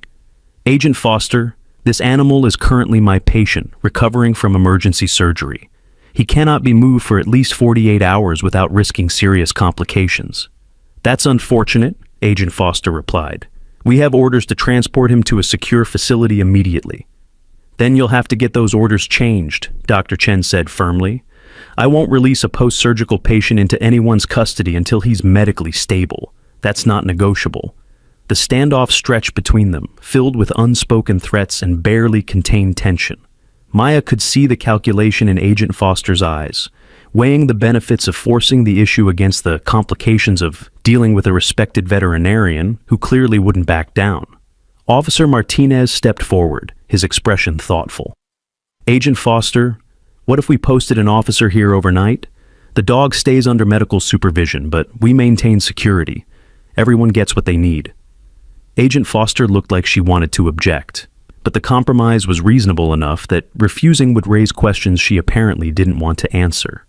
"Agent Foster, This animal is currently my patient, recovering from emergency surgery. He cannot be moved for at least 48 hours without risking serious complications." "That's unfortunate," Agent Foster replied. "We have orders to transport him to a secure facility immediately." "Then you'll have to get those orders changed," Dr. Chen said firmly. "I won't release a post-surgical patient into anyone's custody until he's medically stable. That's not negotiable." The standoff stretched between them, filled with unspoken threats and barely contained tension. Maya could see the calculation in Agent Foster's eyes, weighing the benefits of forcing the issue against the complications of dealing with a respected veterinarian who clearly wouldn't back down. Officer Martinez stepped forward, his expression thoughtful. "Agent Foster, what if we posted an officer here overnight? The dog stays under medical supervision, but we maintain security. Everyone gets what they need." Agent Foster looked like she wanted to object, but the compromise was reasonable enough that refusing would raise questions she apparently didn't want to answer.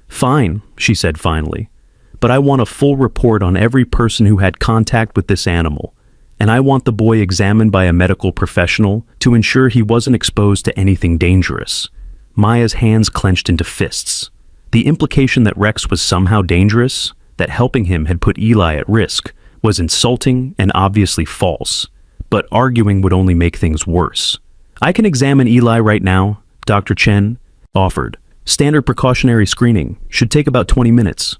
"Fine," she said finally, "but I want a full report on every person who had contact with this animal, and I want the boy examined by a medical professional to ensure he wasn't exposed to anything dangerous." Maya's hands clenched into fists. The implication that Rex was somehow dangerous, that helping him had put Eli at risk, was insulting and obviously false, but arguing would only make things worse. "I can examine Eli right now," Dr. Chen offered. "Standard precautionary screening should take about 20 minutes.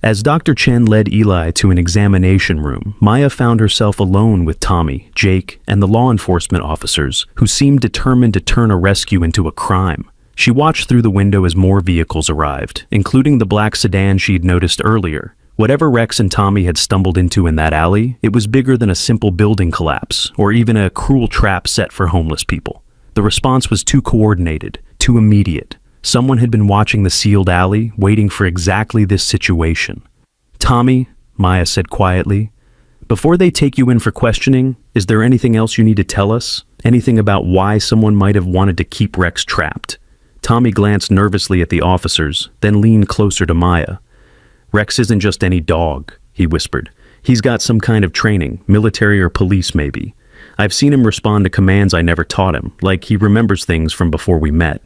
As Dr. Chen led Eli to an examination room, Maya found herself alone with Tommy, Jake, and the law enforcement officers, who seemed determined to turn a rescue into a crime. She watched through the window as more vehicles arrived, including the black sedan she'd noticed earlier. Whatever Rex and Tommy had stumbled into in that alley, it was bigger than a simple building collapse, or even a cruel trap set for homeless people. The response was too coordinated, too immediate. Someone had been watching the sealed alley, waiting for exactly this situation. "Tommy," Maya said quietly, "before they take you in for questioning, is there anything else you need to tell us? Anything about why someone might have wanted to keep Rex trapped?" Tommy glanced nervously at the officers, then leaned closer to Maya. "Rex isn't just any dog," he whispered. "He's got some kind of training, military or police maybe. I've seen him respond to commands I never taught him, like he remembers things from before we met."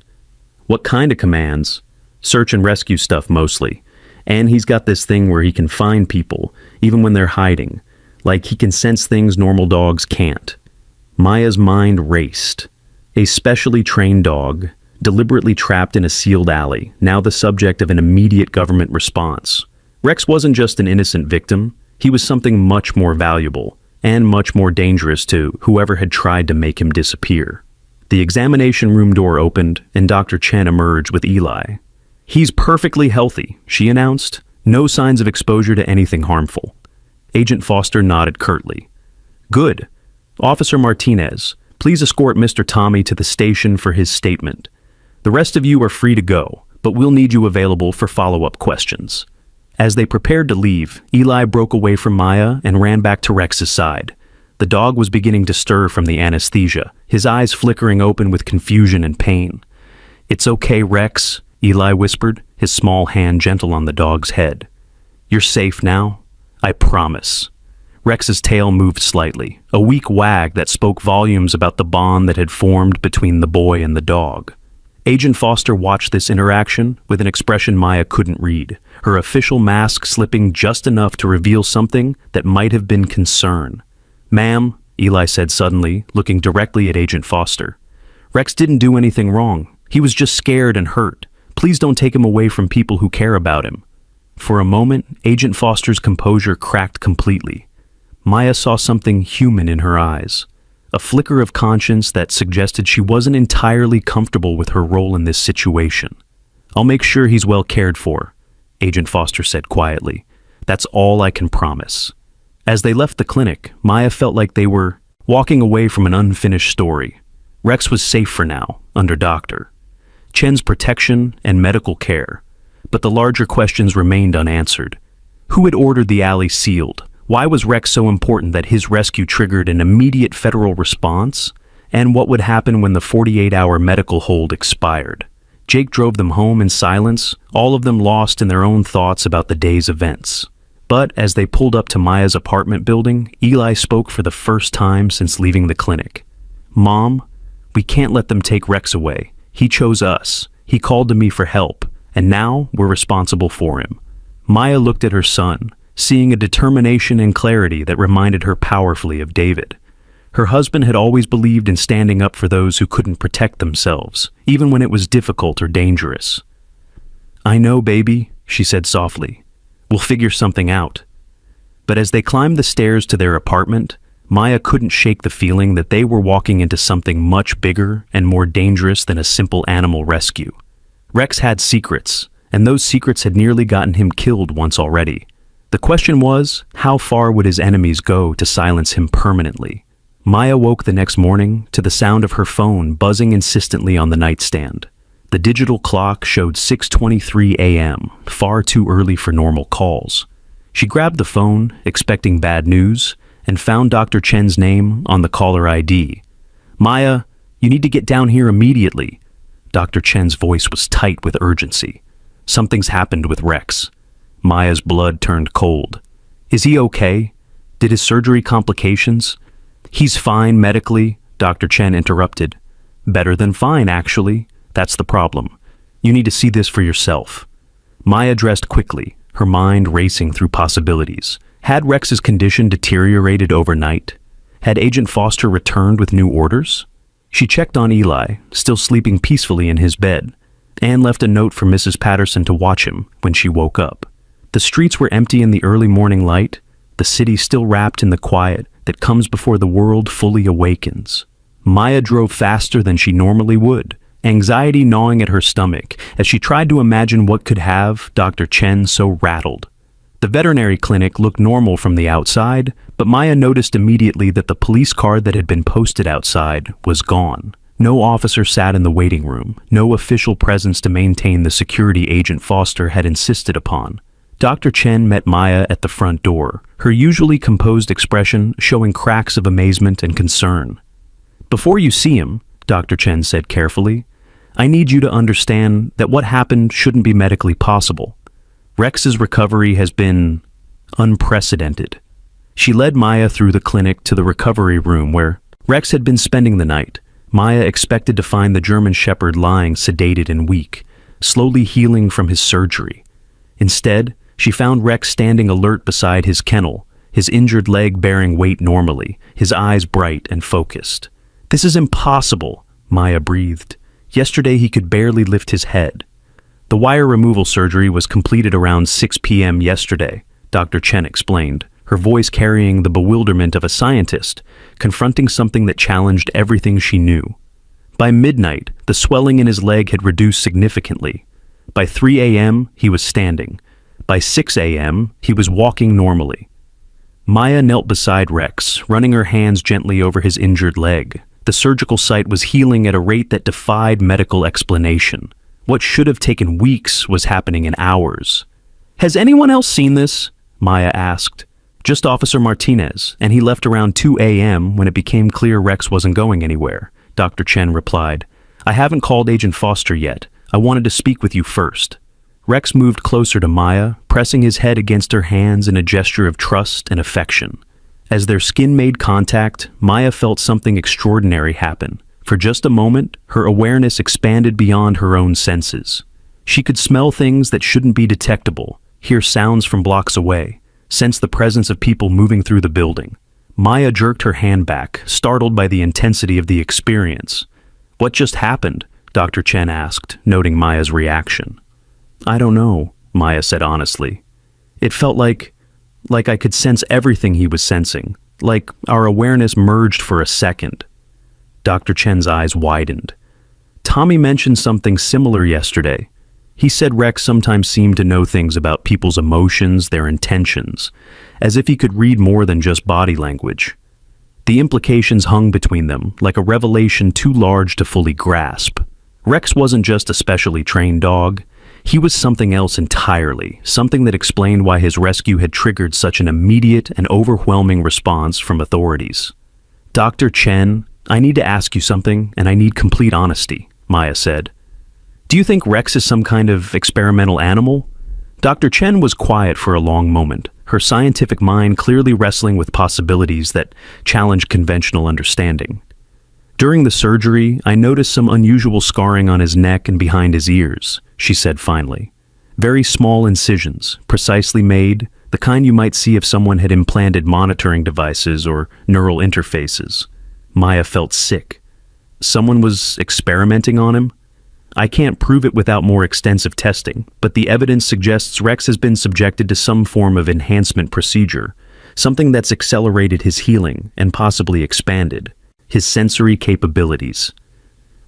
"What kind of commands?" "Search and rescue stuff mostly. And he's got this thing where he can find people, even when they're hiding. Like he can sense things normal dogs can't." Maya's mind raced. A specially trained dog, deliberately trapped in a sealed alley, now the subject of an immediate government response. Rex wasn't just an innocent victim, he was something much more valuable, and much more dangerous to whoever had tried to make him disappear. The examination room door opened, and Dr. Chen emerged with Eli. "He's perfectly healthy," she announced. "No signs of exposure to anything harmful." Agent Foster nodded curtly. "Good. Officer Martinez, please escort Mr. Tommy to the station for his statement. The rest of you are free to go, but we'll need you available for follow-up questions." As they prepared to leave, Eli broke away from Maya and ran back to Rex's side. The dog was beginning to stir from the anesthesia, his eyes flickering open with confusion and pain. "It's okay, Rex," Eli whispered, his small hand gentle on the dog's head. "You're safe now? I promise." Rex's tail moved slightly, a weak wag that spoke volumes about the bond that had formed between the boy and the dog. Agent Foster watched this interaction with an expression Maya couldn't read, her official mask slipping just enough to reveal something that might have been concern. "Ma'am," Eli said suddenly, looking directly at Agent Foster. "Rex didn't do anything wrong. He was just scared and hurt. Please don't take him away from people who care about him." For a moment, Agent Foster's composure cracked completely. Maya saw something human in her eyes, a flicker of conscience that suggested she wasn't entirely comfortable with her role in this situation. "I'll make sure he's well cared for," Agent Foster said quietly. "That's all I can promise." As they left the clinic, Maya felt like they were walking away from an unfinished story. Rex was safe for now, under Dr. Chen's protection and medical care, but the larger questions remained unanswered. Who had ordered the alley sealed? Why was Rex so important that his rescue triggered an immediate federal response? And what would happen when the 48-hour medical hold expired? Jake drove them home in silence, all of them lost in their own thoughts about the day's events. But as they pulled up to Maya's apartment building, Eli spoke for the first time since leaving the clinic. "Mom, We can't let them take Rex away. He chose us. He called to me for help, and now we're responsible for him." Maya looked at her son, seeing a determination and clarity that reminded her powerfully of David. Her husband had always believed in standing up for those who couldn't protect themselves, even when it was difficult or dangerous. "I know, baby," she said softly. "We'll figure something out." But as they climbed the stairs to their apartment, Maya couldn't shake the feeling that they were walking into something much bigger and more dangerous than a simple animal rescue. Rex had secrets, and those secrets had nearly gotten him killed once already. The question was, how far would his enemies go to silence him permanently? Maya woke the next morning to the sound of her phone buzzing insistently on the nightstand. The digital clock showed 6:23 a.m., far too early for normal calls. She grabbed the phone, expecting bad news, and found Dr. Chen's name on the caller ID. "Maya, you need to get down here immediately." Dr. Chen's voice was tight with urgency. "Something's happened with Rex." Maya's blood turned cold. "Is he okay? Did his surgery complications?" "He's fine medically," Dr. Chen interrupted. "Better than fine, actually. That's the problem. You need to see this for yourself." Maya dressed quickly, her mind racing through possibilities. Had Rex's condition deteriorated overnight? Had Agent Foster returned with new orders? She checked on Eli, still sleeping peacefully in his bed, and left a note for Mrs. Patterson to watch him when she woke up. The streets were empty in the early morning light, the city still wrapped in the quiet that comes before the world fully awakens. Maya drove faster than she normally would, anxiety gnawing at her stomach as she tried to imagine what could have Dr. Chen so rattled. The veterinary clinic looked normal from the outside, but Maya noticed immediately that the police car that had been posted outside was gone. No officer sat in the waiting room, no official presence to maintain the security Agent Foster had insisted upon. Dr. Chen met Maya at the front door, her usually composed expression showing cracks of amazement and concern. "Before you see him," Dr. Chen said carefully, "I need you to understand that what happened shouldn't be medically possible. Rex's recovery has been unprecedented." She led Maya through the clinic to the recovery room where Rex had been spending the night. Maya expected to find the German Shepherd lying sedated and weak, slowly healing from his surgery. Instead, she found Rex standing alert beside his kennel, his injured leg bearing weight normally, his eyes bright and focused. "This is impossible," Maya breathed. "Yesterday he could barely lift his head." "The wire removal surgery was completed around 6 p.m. yesterday," Dr. Chen explained, her voice carrying the bewilderment of a scientist, confronting something that challenged everything she knew. By midnight, the swelling in his leg had reduced significantly. By 3 a.m., he was standing. By 6 a.m., he was walking normally. Maya knelt beside Rex, running her hands gently over his injured leg. The surgical site was healing at a rate that defied medical explanation. What should have taken weeks was happening in hours. "Has anyone else seen this?" Maya asked. "Just Officer Martinez, and he left around 2 a.m. when it became clear Rex wasn't going anywhere," Dr. Chen replied. "I haven't called Agent Foster yet. I wanted to speak with you first." Rex moved closer to Maya, pressing his head against her hands in a gesture of trust and affection. As their skin made contact, Maya felt something extraordinary happen. For just a moment, her awareness expanded beyond her own senses. She could smell things that shouldn't be detectable, hear sounds from blocks away, sense the presence of people moving through the building. Maya jerked her hand back, startled by the intensity of the experience. "What just happened?" Dr. Chen asked, noting Maya's reaction. "I don't know," Maya said honestly. "It felt like I could sense everything he was sensing, like our awareness merged for a second." Dr. Chen's eyes widened. "Tommy mentioned something similar yesterday. He said Rex sometimes seemed to know things about people's emotions, their intentions, as if he could read more than just body language. The implications hung between them, like a revelation too large to fully grasp. Rex wasn't just a specially trained dog. He was something else entirely, something that explained why his rescue had triggered such an immediate and overwhelming response from authorities. "Dr. Chen, I need to ask you something, and I need complete honesty," Maya said. "Do you think Rex is some kind of experimental animal?" Dr. Chen was quiet for a long moment, her scientific mind clearly wrestling with possibilities that challenged conventional understanding. During the surgery, I noticed some unusual scarring on his neck and behind his ears, she said finally. Very small incisions, precisely made, the kind you might see if someone had implanted monitoring devices or neural interfaces. Maya felt sick. Someone was experimenting on him? I can't prove it without more extensive testing, but the evidence suggests Rex has been subjected to some form of enhancement procedure, something that's accelerated his healing and possibly expanded his sensory capabilities.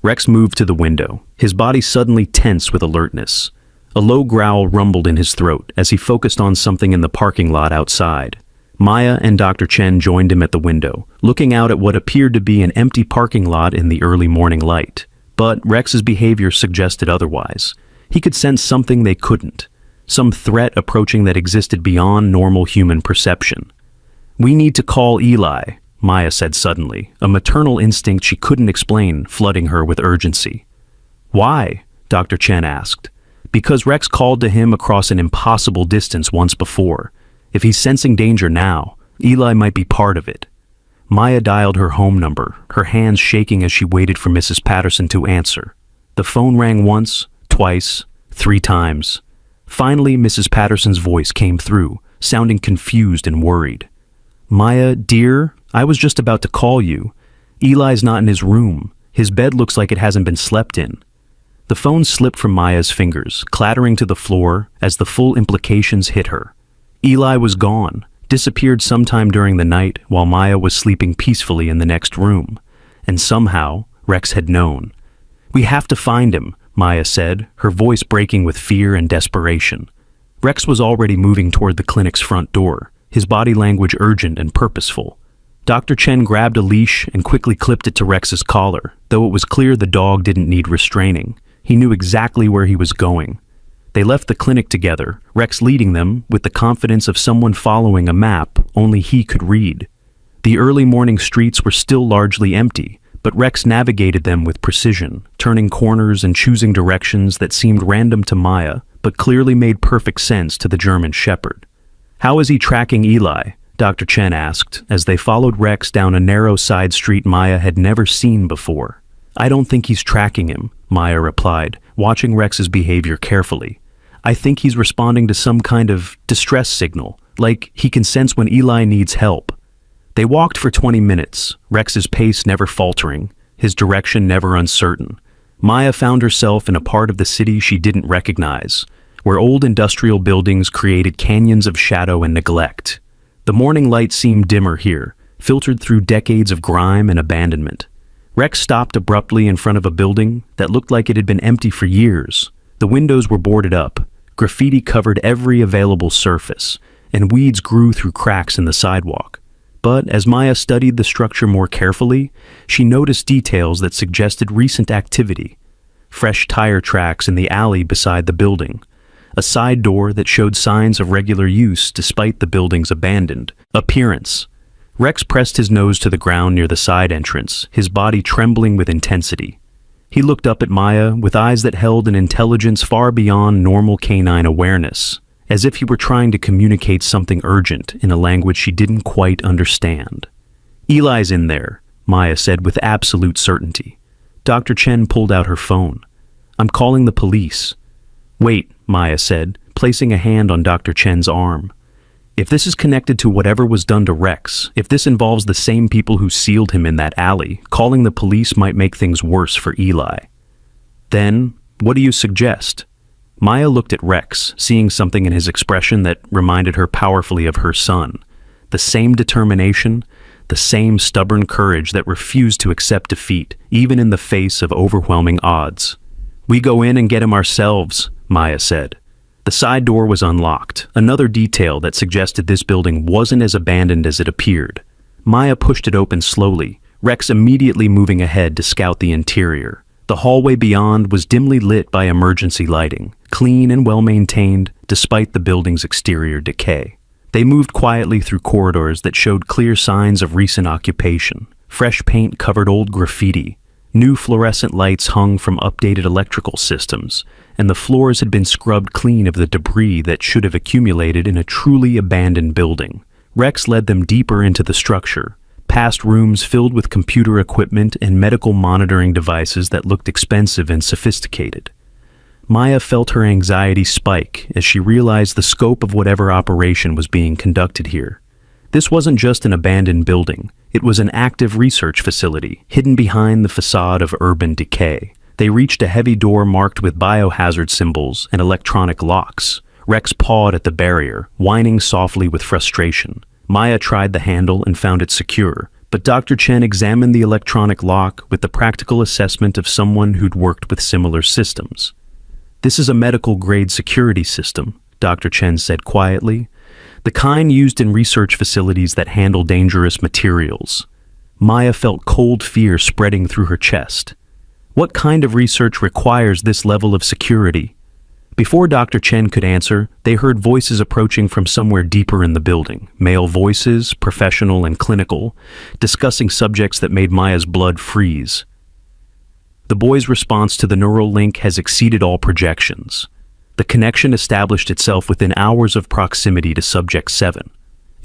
Rex moved to the window, his body suddenly tense with alertness. A low growl rumbled in his throat as he focused on something in the parking lot outside. Maya and Dr. Chen joined him at the window, looking out at what appeared to be an empty parking lot in the early morning light. But Rex's behavior suggested otherwise. He could sense something they couldn't, some threat approaching that existed beyond normal human perception. "We need to call Eli," Maya said suddenly, a maternal instinct she couldn't explain flooding her with urgency. "Why?" Dr. Chen asked. "Because Rex called to him across an impossible distance once before. If he's sensing danger now, Eli might be part of it." Maya dialed her home number, her hands shaking as she waited for Mrs. Patterson to answer. The phone rang once, twice, 3 times. Finally, Mrs. Patterson's voice came through, sounding confused and worried. "Maya, dear, I was just about to call you. Eli's not in his room. His bed looks like it hasn't been slept in." The phone slipped from Maya's fingers, clattering to the floor as the full implications hit her. Eli was gone, disappeared sometime during the night while Maya was sleeping peacefully in the next room. And somehow, Rex had known. "We have to find him," Maya said, her voice breaking with fear and desperation. Rex was already moving toward the clinic's front door, his body language urgent and purposeful. Dr. Chen grabbed a leash and quickly clipped it to Rex's collar, though it was clear the dog didn't need restraining. He knew exactly where he was going. They left the clinic together, Rex leading them with the confidence of someone following a map only he could read. The early morning streets were still largely empty, but Rex navigated them with precision, turning corners and choosing directions that seemed random to Maya, but clearly made perfect sense to the German Shepherd. "How is he tracking Eli?" Dr. Chen asked, as they followed Rex down a narrow side street Maya had never seen before. "I don't think he's tracking him," Maya replied, watching Rex's behavior carefully. "I think he's responding to some kind of distress signal, like he can sense when Eli needs help." They walked for 20 minutes, Rex's pace never faltering, his direction never uncertain. Maya found herself in a part of the city she didn't recognize, where old industrial buildings created canyons of shadow and neglect. The morning light seemed dimmer here, filtered through decades of grime and abandonment. Rex stopped abruptly in front of a building that looked like it had been empty for years. The windows were boarded up, graffiti covered every available surface, and weeds grew through cracks in the sidewalk. But as Maya studied the structure more carefully, she noticed details that suggested recent activity. Fresh tire tracks in the alley beside the building, a side door that showed signs of regular use despite the building's abandoned appearance. Rex pressed his nose to the ground near the side entrance, his body trembling with intensity. He looked up at Maya with eyes that held an intelligence far beyond normal canine awareness, as if he were trying to communicate something urgent in a language she didn't quite understand. "Eli's in there," Maya said with absolute certainty. Dr. Chen pulled out her phone. "I'm calling the police." "Wait," Maya said, placing a hand on Dr. Chen's arm. "If this is connected to whatever was done to Rex, if this involves the same people who sealed him in that alley, calling the police might make things worse for Eli." "Then, what do you suggest?" Maya looked at Rex, seeing something in his expression that reminded her powerfully of her son. The same determination, the same stubborn courage that refused to accept defeat, even in the face of overwhelming odds. "We go in and get him ourselves," Maya said. The side door was unlocked, another detail that suggested this building wasn't as abandoned as it appeared. Maya pushed it open slowly, Rex immediately moving ahead to scout the interior. The hallway beyond was dimly lit by emergency lighting, clean and well-maintained despite the building's exterior decay. They moved quietly through corridors that showed clear signs of recent occupation. Fresh paint covered old graffiti. New fluorescent lights hung from updated electrical systems, and the floors had been scrubbed clean of the debris that should have accumulated in a truly abandoned building. Rex led them deeper into the structure, past rooms filled with computer equipment and medical monitoring devices that looked expensive and sophisticated. Maya felt her anxiety spike as she realized the scope of whatever operation was being conducted here. This wasn't just an abandoned building. It was an active research facility, hidden behind the facade of urban decay. They reached a heavy door marked with biohazard symbols and electronic locks. Rex pawed at the barrier, whining softly with frustration. Maya tried the handle and found it secure, but Dr. Chen examined the electronic lock with the practical assessment of someone who'd worked with similar systems. "This is a medical-grade security system," Dr. Chen said quietly. "The kind used in research facilities that handle dangerous materials." Maya felt cold fear spreading through her chest. What kind of research requires this level of security? Before Dr. Chen could answer, they heard voices approaching from somewhere deeper in the building. Male voices, professional and clinical, discussing subjects that made Maya's blood freeze. The boy's response to the neural link has exceeded all projections. The connection established itself within hours of proximity to Subject 7.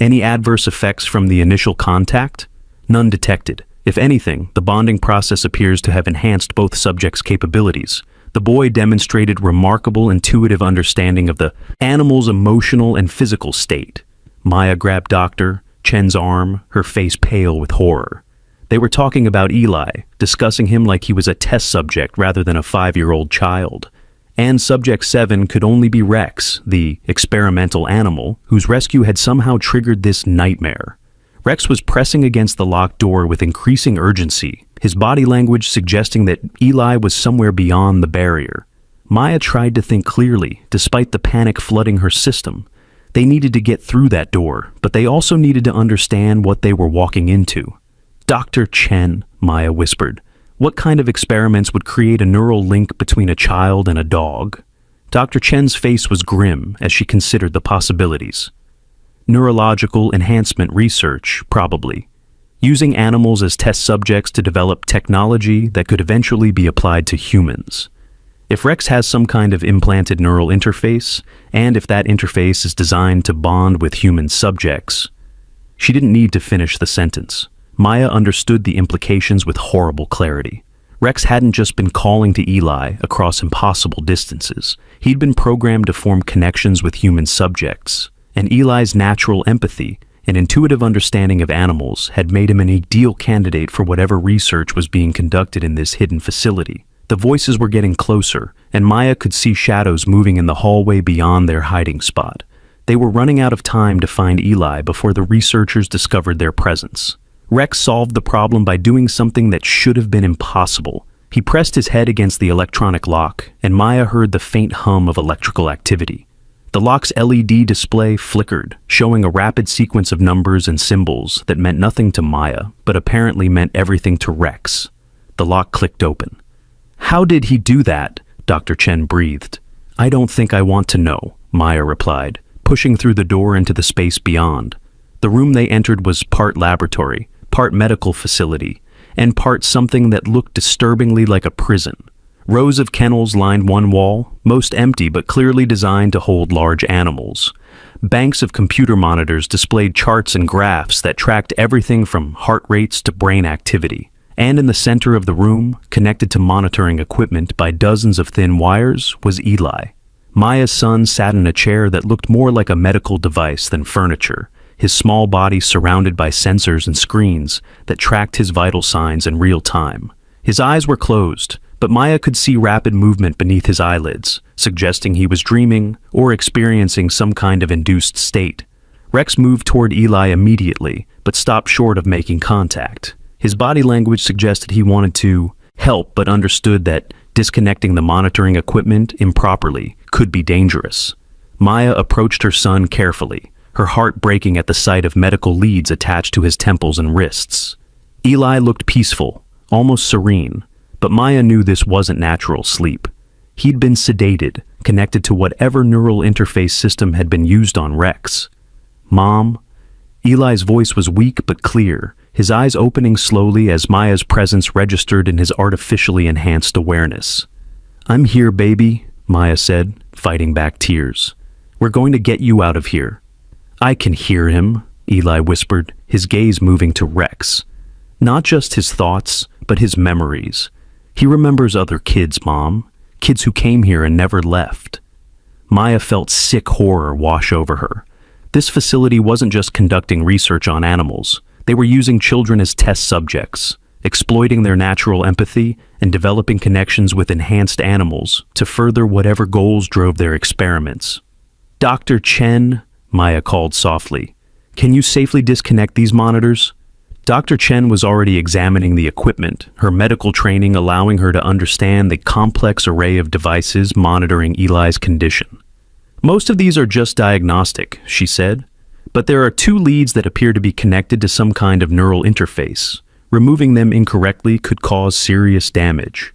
Any adverse effects from the initial contact? None detected. If anything, the bonding process appears to have enhanced both subjects' capabilities. The boy demonstrated remarkable intuitive understanding of the animal's emotional and physical state. Maya grabbed Dr. Chen's arm, her face pale with horror. They were talking about Eli, discussing him like he was a test subject rather than a 5-year-old child. And Subject 7 could only be Rex, the experimental animal, whose rescue had somehow triggered this nightmare. Rex was pressing against the locked door with increasing urgency, his body language suggesting that Eli was somewhere beyond the barrier. Maya tried to think clearly, despite the panic flooding her system. They needed to get through that door, but they also needed to understand what they were walking into. "Dr. Chen," Maya whispered, "what kind of experiments would create a neural link between a child and a dog?" Dr. Chen's face was grim as she considered the possibilities. "Neurological enhancement research, probably. Using animals as test subjects to develop technology that could eventually be applied to humans. If Rex has some kind of implanted neural interface, and if that interface is designed to bond with human subjects." She didn't need to finish the sentence. Maya understood the implications with horrible clarity. Rex hadn't just been calling to Eli across impossible distances. He'd been programmed to form connections with human subjects. And Eli's natural empathy and intuitive understanding of animals had made him an ideal candidate for whatever research was being conducted in this hidden facility. The voices were getting closer, and Maya could see shadows moving in the hallway beyond their hiding spot. They were running out of time to find Eli before the researchers discovered their presence. Rex solved the problem by doing something that should have been impossible. He pressed his head against the electronic lock, and Maya heard the faint hum of electrical activity. The lock's LED display flickered, showing a rapid sequence of numbers and symbols that meant nothing to Maya, but apparently meant everything to Rex. The lock clicked open. "How did he do that?" Dr. Chen breathed. "I don't think I want to know," Maya replied, pushing through the door into the space beyond. The room they entered was part laboratory, part medical facility, and part something that looked disturbingly like a prison. Rows of kennels lined one wall, most empty but clearly designed to hold large animals. Banks of computer monitors displayed charts and graphs that tracked everything from heart rates to brain activity. And in the center of the room, connected to monitoring equipment by dozens of thin wires, was Eli. Maya's son sat in a chair that looked more like a medical device than furniture, his small body surrounded by sensors and screens that tracked his vital signs in real time. His eyes were closed, but Maya could see rapid movement beneath his eyelids, suggesting he was dreaming or experiencing some kind of induced state. Rex moved toward Eli immediately, but stopped short of making contact. His body language suggested he wanted to help, but understood that disconnecting the monitoring equipment improperly could be dangerous. Maya approached her son carefully, her heart breaking at the sight of medical leads attached to his temples and wrists. Eli looked peaceful, almost serene, but Maya knew this wasn't natural sleep. He'd been sedated, connected to whatever neural interface system had been used on Rex. "Mom?" Eli's voice was weak but clear, his eyes opening slowly as Maya's presence registered in his artificially enhanced awareness. "I'm here, baby," Maya said, fighting back tears. "We're going to get you out of here." "I can hear him," Eli whispered, his gaze moving to Rex. Not just his thoughts, but his memories. He remembers other kids, Mom. Kids who came here and never left. Maya felt sick horror wash over her. This facility wasn't just conducting research on animals. They were using children as test subjects, exploiting their natural empathy and developing connections with enhanced animals to further whatever goals drove their experiments. Dr. Chen, Maya called softly, can you safely disconnect these monitors? Dr. Chen was already examining the equipment, her medical training allowing her to understand the complex array of devices monitoring Eli's condition. Most of these are just diagnostic, she said, but there are 2 leads that appear to be connected to some kind of neural interface. Removing them incorrectly could cause serious damage.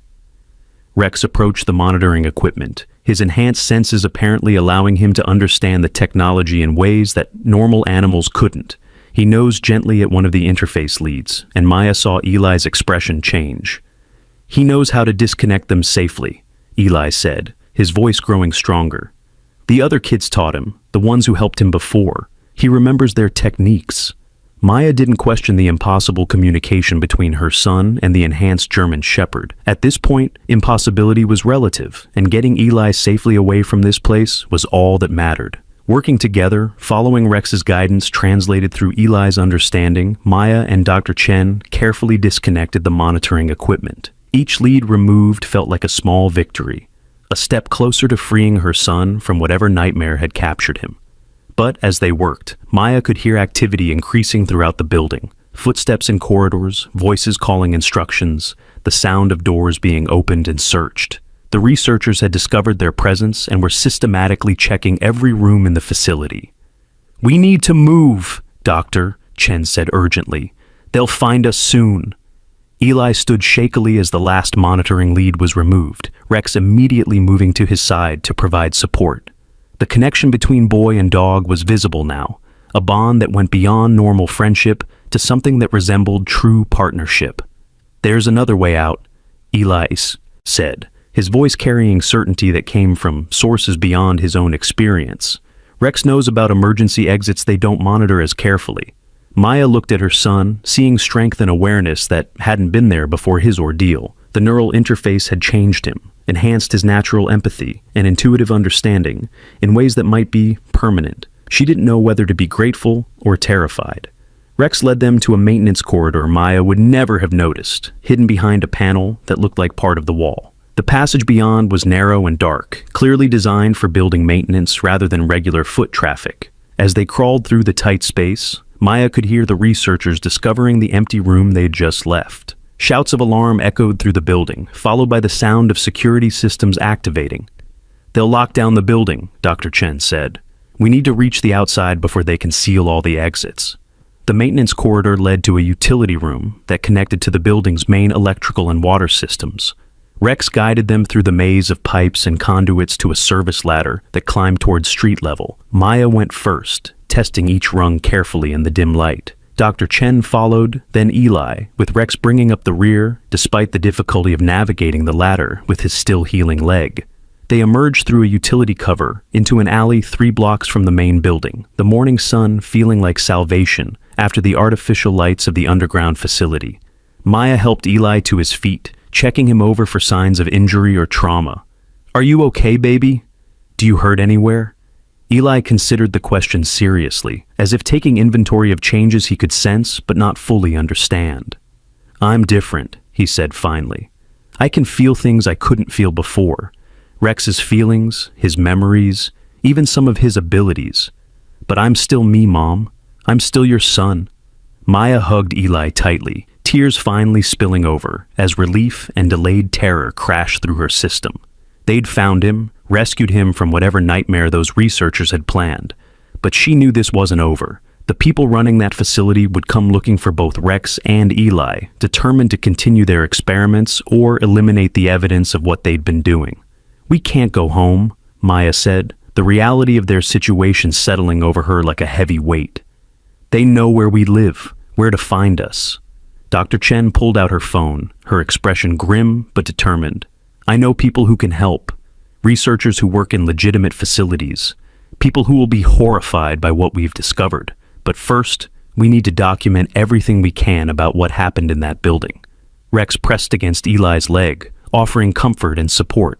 Rex approached the monitoring equipment, his enhanced senses apparently allowing him to understand the technology in ways that normal animals couldn't. He nosed gently at one of the interface leads, and Maya saw Eli's expression change. He knows how to disconnect them safely, Eli said, his voice growing stronger. The other kids taught him, the ones who helped him before. He remembers their techniques. Maya didn't question the impossible communication between her son and the enhanced German Shepherd. At this point, impossibility was relative, and getting Eli safely away from this place was all that mattered. Working together, following Rex's guidance translated through Eli's understanding, Maya and Dr. Chen carefully disconnected the monitoring equipment. Each lead removed felt like a small victory, a step closer to freeing her son from whatever nightmare had captured him. But as they worked, Maya could hear activity increasing throughout the building. Footsteps in corridors, voices calling instructions, the sound of doors being opened and searched. The researchers had discovered their presence and were systematically checking every room in the facility. "We need to move, Doctor," Chen said urgently. "They'll find us soon." Eli stood shakily as the last monitoring lead was removed, Rex immediately moving to his side to provide support. The connection between boy and dog was visible now, a bond that went beyond normal friendship to something that resembled true partnership. "There's another way out," Eli said, his voice carrying certainty that came from sources beyond his own experience. Rex knows about emergency exits they don't monitor as carefully. Maya looked at her son, seeing strength and awareness that hadn't been there before his ordeal. The neural interface had changed him, enhanced his natural empathy and intuitive understanding in ways that might be permanent. She didn't know whether to be grateful or terrified. Rex led them to a maintenance corridor Maya would never have noticed, hidden behind a panel that looked like part of the wall. The passage beyond was narrow and dark, clearly designed for building maintenance rather than regular foot traffic. As they crawled through the tight space, Maya could hear the researchers discovering the empty room they'd just left. Shouts of alarm echoed through the building, followed by the sound of security systems activating. "They'll lock down the building," Dr. Chen said. "We need to reach the outside before they can seal all the exits." The maintenance corridor led to a utility room that connected to the building's main electrical and water systems. Rex guided them through the maze of pipes and conduits to a service ladder that climbed towards street level. Maya went first, testing each rung carefully in the dim light. Dr. Chen followed, then Eli, with Rex bringing up the rear, despite the difficulty of navigating the ladder with his still healing leg. They emerged through a utility cover into an alley 3 blocks from the main building, the morning sun feeling like salvation after the artificial lights of the underground facility. Maya helped Eli to his feet, checking him over for signs of injury or trauma. "Are you okay, baby? Do you hurt anywhere?" Eli considered the question seriously, as if taking inventory of changes he could sense but not fully understand. "I'm different," he said finally. "I can feel things I couldn't feel before. Rex's feelings, his memories, even some of his abilities. But I'm still me, Mom. I'm still your son." Maya hugged Eli tightly, tears finally spilling over as relief and delayed terror crashed through her system. They'd found him, rescued him from whatever nightmare those researchers had planned. But she knew this wasn't over. The people running that facility would come looking for both Rex and Eli, determined to continue their experiments or eliminate the evidence of what they'd been doing. "We can't go home," Maya said, the reality of their situation settling over her like a heavy weight. "They know where we live, where to find us." Dr. Chen pulled out her phone, her expression grim but determined. "I know people who can help. Researchers who work in legitimate facilities. People who will be horrified by what we've discovered, But first, we need to document everything we can about what happened in that building. Rex pressed against Eli's leg, offering comfort and support.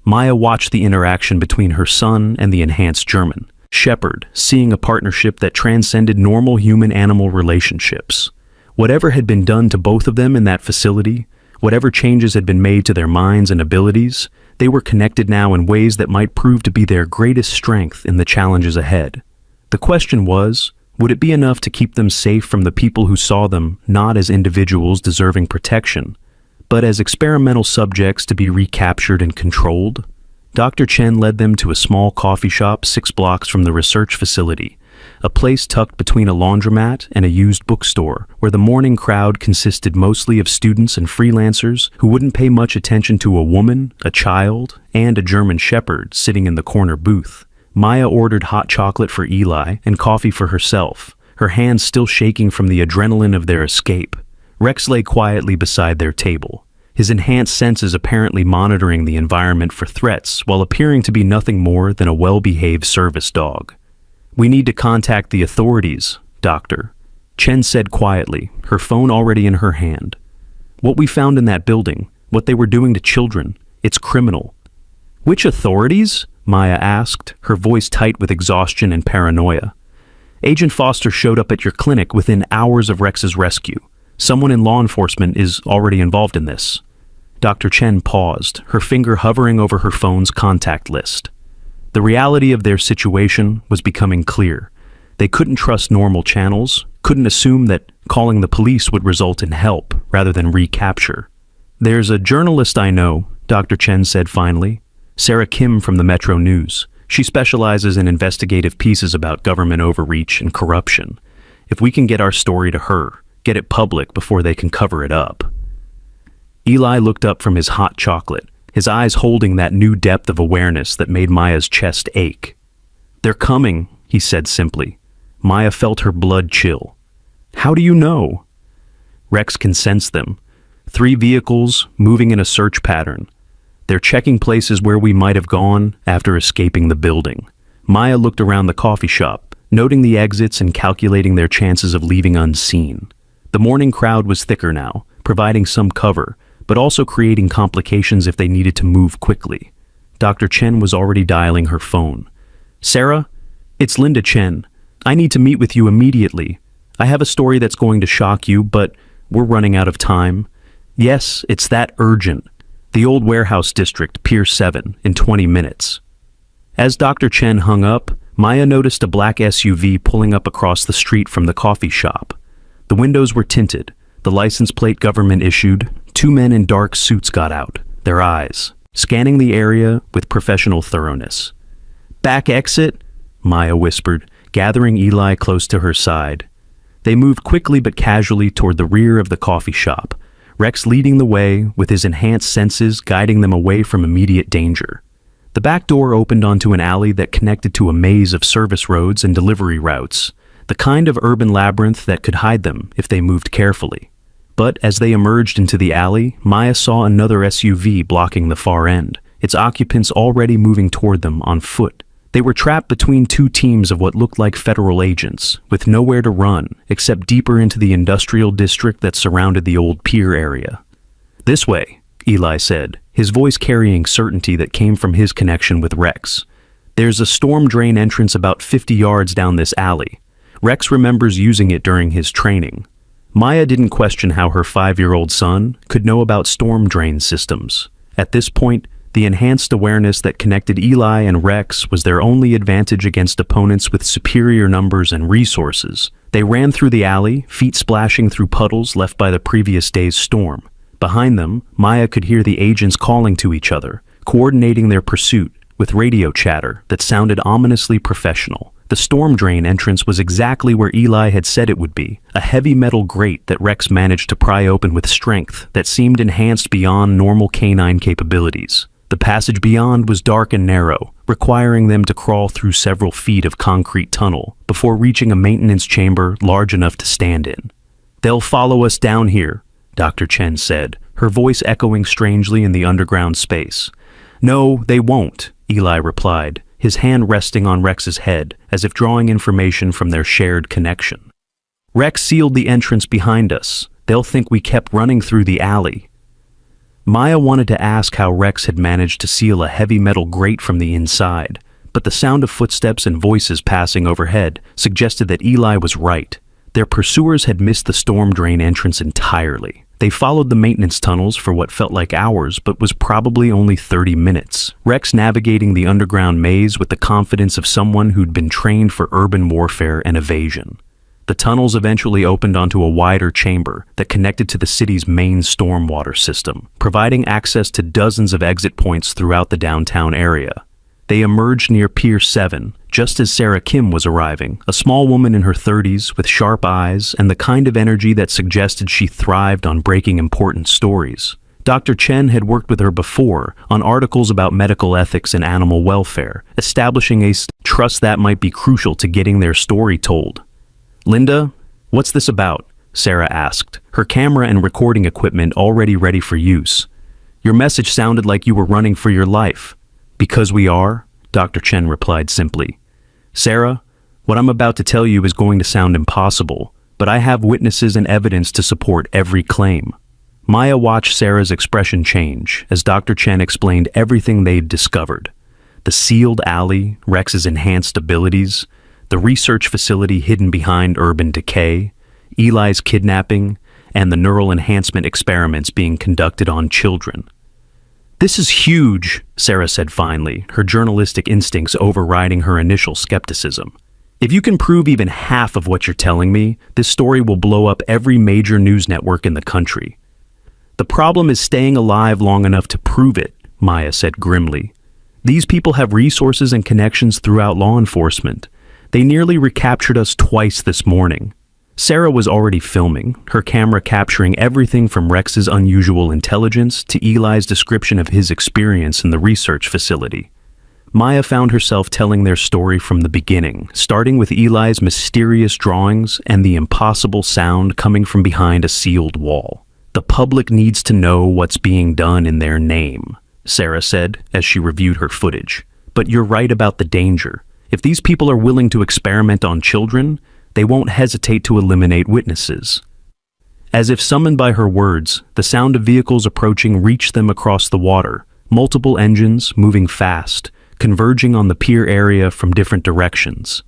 Maya watched the interaction between her son and the enhanced German shepherd, seeing a partnership that transcended normal human-animal relationships. Whatever had been done to both of them in that facility, whatever changes had been made to their minds and abilities, they were connected now in ways that might prove to be their greatest strength in the challenges ahead. The question was, would it be enough to keep them safe from the people who saw them not as individuals deserving protection, but as experimental subjects to be recaptured and controlled? Dr. Chen led them to a small coffee shop 6 blocks from the research facility, a place tucked between a laundromat and a used bookstore, where the morning crowd consisted mostly of students and freelancers who wouldn't pay much attention to a woman, a child, and a German shepherd sitting in the corner booth. Maya ordered hot chocolate for Eli and coffee for herself, her hands still shaking from the adrenaline of their escape. Rex lay quietly beside their table, his enhanced senses apparently monitoring the environment for threats while appearing to be nothing more than a well-behaved service dog. "We need to contact the authorities, Doctor," Chen said quietly, her phone already in her hand. "What we found in that building, what they were doing to children, it's criminal." "Which authorities?" Maya asked, her voice tight with exhaustion and paranoia. "Agent Foster showed up at your clinic within hours of Rex's rescue. Someone in law enforcement is already involved in this." Dr. Chen paused, her finger hovering over her phone's contact list. The reality of their situation was becoming clear. They couldn't trust normal channels, couldn't assume that calling the police would result in help rather than recapture. "There's a journalist I know," Dr. Chen said finally. "Sarah Kim from the Metro News. She specializes in investigative pieces about government overreach and corruption. If we can get our story to her, get it public before they can cover it up." Eli looked up from his hot chocolate, his eyes holding that new depth of awareness that made Maya's chest ache. "They're coming," he said simply. Maya felt her blood chill. "How do you know?" "Rex can sense them. 3 vehicles moving in a search pattern. They're checking places where we might have gone after escaping the building." Maya looked around the coffee shop, noting the exits and calculating their chances of leaving unseen. The morning crowd was thicker now, providing some cover, but also creating complications if they needed to move quickly. Dr. Chen was already dialing her phone. "Sarah, it's Linda Chen. I need to meet with you immediately. I have a story that's going to shock you, but we're running out of time. Yes, it's that urgent. The old warehouse district, Pier 7, in 20 minutes. As Dr. Chen hung up, Maya noticed a black SUV pulling up across the street from the coffee shop. The windows were tinted, the license plate government issued. 2 men in dark suits got out, their eyes scanning the area with professional thoroughness. "Back exit," Maya whispered, gathering Eli close to her side. They moved quickly but casually toward the rear of the coffee shop, Rex leading the way with his enhanced senses guiding them away from immediate danger. The back door opened onto an alley that connected to a maze of service roads and delivery routes, the kind of urban labyrinth that could hide them if they moved carefully. But as they emerged into the alley, Maya saw another SUV blocking the far end, its occupants already moving toward them on foot. They were trapped between 2 teams of what looked like federal agents, with nowhere to run except deeper into the industrial district that surrounded the old pier area. "This way," Eli said, his voice carrying certainty that came from his connection with Rex. "There's a storm drain entrance about 50 yards down this alley. Rex remembers using it during his training." Maya didn't question how her 5-year-old son could know about storm drain systems. At this point, the enhanced awareness that connected Eli and Rex was their only advantage against opponents with superior numbers and resources. They ran through the alley, feet splashing through puddles left by the previous day's storm. Behind them, Maya could hear the agents calling to each other, coordinating their pursuit with radio chatter that sounded ominously professional. The storm drain entrance was exactly where Eli had said it would be, a heavy metal grate that Rex managed to pry open with strength that seemed enhanced beyond normal canine capabilities. The passage beyond was dark and narrow, requiring them to crawl through several feet of concrete tunnel before reaching a maintenance chamber large enough to stand in. "They'll follow us down here," Dr. Chen said, her voice echoing strangely in the underground space. "No, they won't," Eli replied, his hand resting on Rex's head, as if drawing information from their shared connection. "Rex sealed the entrance behind us. They'll think we kept running through the alley." Maya wanted to ask how Rex had managed to seal a heavy metal grate from the inside, but the sound of footsteps and voices passing overhead suggested that Eli was right. Their pursuers had missed the storm drain entrance entirely. They followed the maintenance tunnels for what felt like hours, but was probably only 30 minutes. Rex navigating the underground maze with the confidence of someone who'd been trained for urban warfare and evasion. The tunnels eventually opened onto a wider chamber that connected to the city's main stormwater system, providing access to dozens of exit points throughout the downtown area. They emerged near Pier 7, just as Sarah Kim was arriving, a small woman in her 30s with sharp eyes and the kind of energy that suggested she thrived on breaking important stories. Dr. Chen had worked with her before on articles about medical ethics and animal welfare, establishing a trust that might be crucial to getting their story told. "Linda, what's this about?" Sarah asked, her camera and recording equipment already ready for use. "Your message sounded like you were running for your life." "Because we are," Dr. Chen replied simply. "Sarah, what I'm about to tell you is going to sound impossible, but I have witnesses and evidence to support every claim." Maya watched Sarah's expression change as Dr. Chen explained everything they'd discovered. The sealed alley, Rex's enhanced abilities, the research facility hidden behind urban decay, Eli's kidnapping, and the neural enhancement experiments being conducted on children. "This is huge," Sarah said finally, her journalistic instincts overriding her initial skepticism. "If you can prove even half of what you're telling me, this story will blow up every major news network in the country." "The problem is staying alive long enough to prove it," Maya said grimly. "These people have resources and connections throughout law enforcement. They nearly recaptured us twice this morning." Sarah was already filming, her camera capturing everything from Rex's unusual intelligence to Eli's description of his experience in the research facility. Maya found herself telling their story from the beginning, starting with Eli's mysterious drawings and the impossible sound coming from behind a sealed wall. "The public needs to know what's being done in their name," Sarah said as she reviewed her footage. "But you're right about the danger. If these people are willing to experiment on children, they won't hesitate to eliminate witnesses." As if summoned by her words, the sound of vehicles approaching reached them across the water, multiple engines moving fast, converging on the pier area from different directions.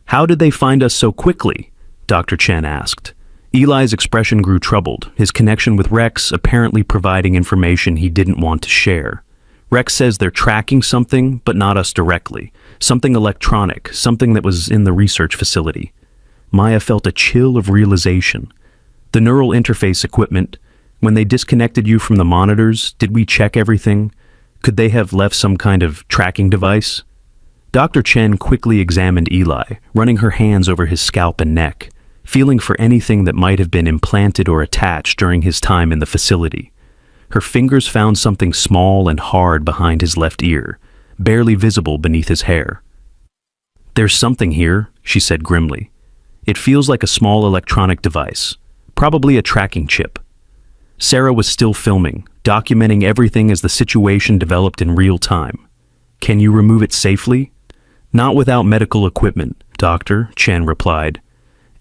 "How did they find us so quickly?" Dr. Chen asked. Eli's expression grew troubled, his connection with Rex apparently providing information he didn't want to share. "Rex says they're tracking something, but not us directly. Something electronic, something that was in the research facility." Maya felt a chill of realization. "The neural interface equipment, when they disconnected you from the monitors, did we check everything? Could they have left some kind of tracking device?" Dr. Chen quickly examined Eli, running her hands over his scalp and neck, feeling for anything that might have been implanted or attached during his time in the facility. Her fingers found something small and hard behind his left ear, barely visible beneath his hair. "There's something here," she said grimly. "It feels like a small electronic device, probably a tracking chip." Sarah was still filming, documenting everything as the situation developed in real time. "Can you remove it safely?" "Not without medical equipment, Doctor," Chen replied.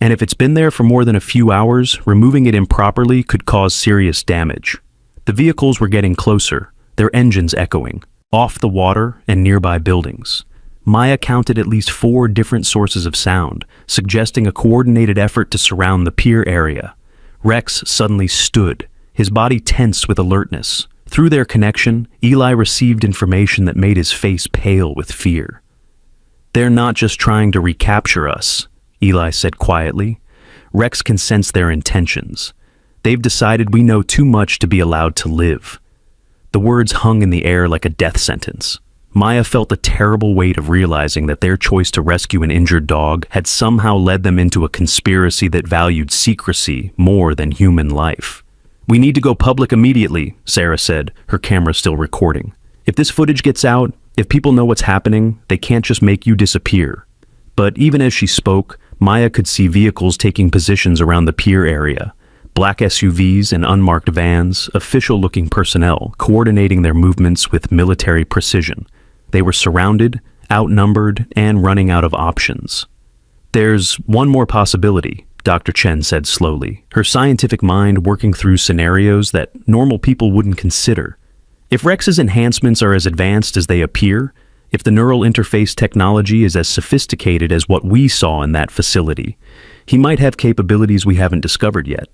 "And if it's been there for more than a few hours, removing it improperly could cause serious damage." The vehicles were getting closer, their engines echoing, off the water and nearby buildings. Maya counted at least 4 different sources of sound, suggesting a coordinated effort to surround the pier area. Rex suddenly stood, his body tense with alertness. Through their connection, Eli received information that made his face pale with fear. "They're not just trying to recapture us," Eli said quietly. "Rex can sense their intentions. They've decided we know too much to be allowed to live." The words hung in the air like a death sentence. Maya felt the terrible weight of realizing that their choice to rescue an injured dog had somehow led them into a conspiracy that valued secrecy more than human life. "We need to go public immediately," Sarah said, her camera still recording. "If this footage gets out, if people know what's happening, they can't just make you disappear." But even as she spoke, Maya could see vehicles taking positions around the pier area. Black SUVs and unmarked vans, official-looking personnel coordinating their movements with military precision. They were surrounded, outnumbered, and running out of options. "There's one more possibility," Dr. Chen said slowly, her scientific mind working through scenarios that normal people wouldn't consider. If Rex's enhancements are as advanced as they appear, if the neural interface technology is as sophisticated as what we saw in that facility, he might have capabilities we haven't discovered yet.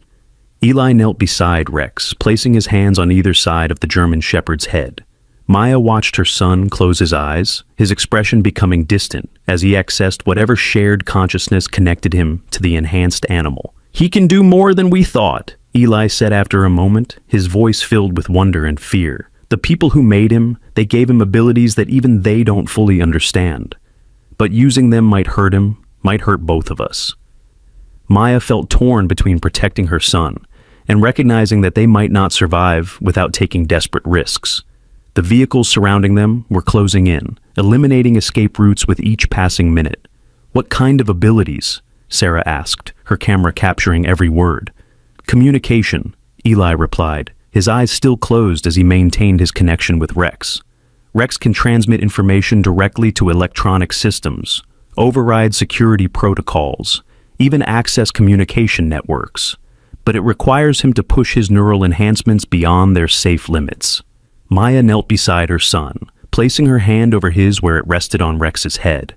Eli knelt beside Rex, placing his hands on either side of the German Shepherd's head. Maya watched her son close his eyes, his expression becoming distant as he accessed whatever shared consciousness connected him to the enhanced animal. "He can do more than we thought," Eli said after a moment, his voice filled with wonder and fear. "The people who made him, they gave him abilities that even they don't fully understand. But using them might hurt him, might hurt both of us." Maya felt torn between protecting her son and recognizing that they might not survive without taking desperate risks. The vehicles surrounding them were closing in, eliminating escape routes with each passing minute. "What kind of abilities?" Sarah asked, her camera capturing every word. "Communication," Eli replied, his eyes still closed as he maintained his connection with Rex. "Rex can transmit information directly to electronic systems, override security protocols, even access communication networks. But it requires him to push his neural enhancements beyond their safe limits." Maya knelt beside her son, placing her hand over his where it rested on Rex's head.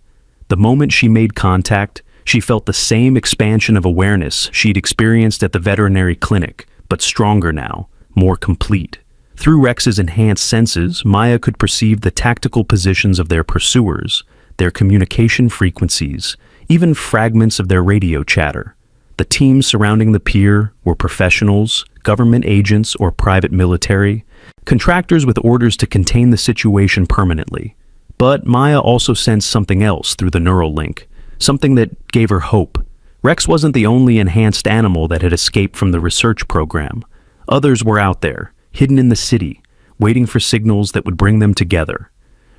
The moment she made contact, she felt the same expansion of awareness she'd experienced at the veterinary clinic, but stronger now, more complete. Through Rex's enhanced senses, Maya could perceive the tactical positions of their pursuers, their communication frequencies, even fragments of their radio chatter. The teams surrounding the pier were professionals, government agents or private military, contractors with orders to contain the situation permanently. But Maya also sensed something else through the neural link, something that gave her hope. Rex wasn't the only enhanced animal that had escaped from the research program. Others were out there, hidden in the city, waiting for signals that would bring them together.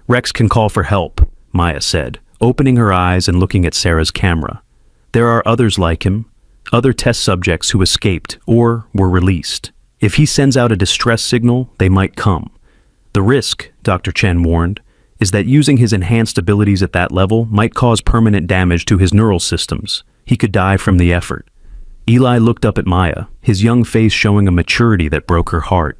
"Rex can call for help," Maya said, opening her eyes and looking at Sarah's camera. "There are others like him, other test subjects who escaped or were released. If he sends out a distress signal, they might come. The risk," Dr. Chen warned, "is that using his enhanced abilities at that level might cause permanent damage to his neural systems. He could die from the effort." Eli looked up at Maya, his young face showing a maturity that broke her heart.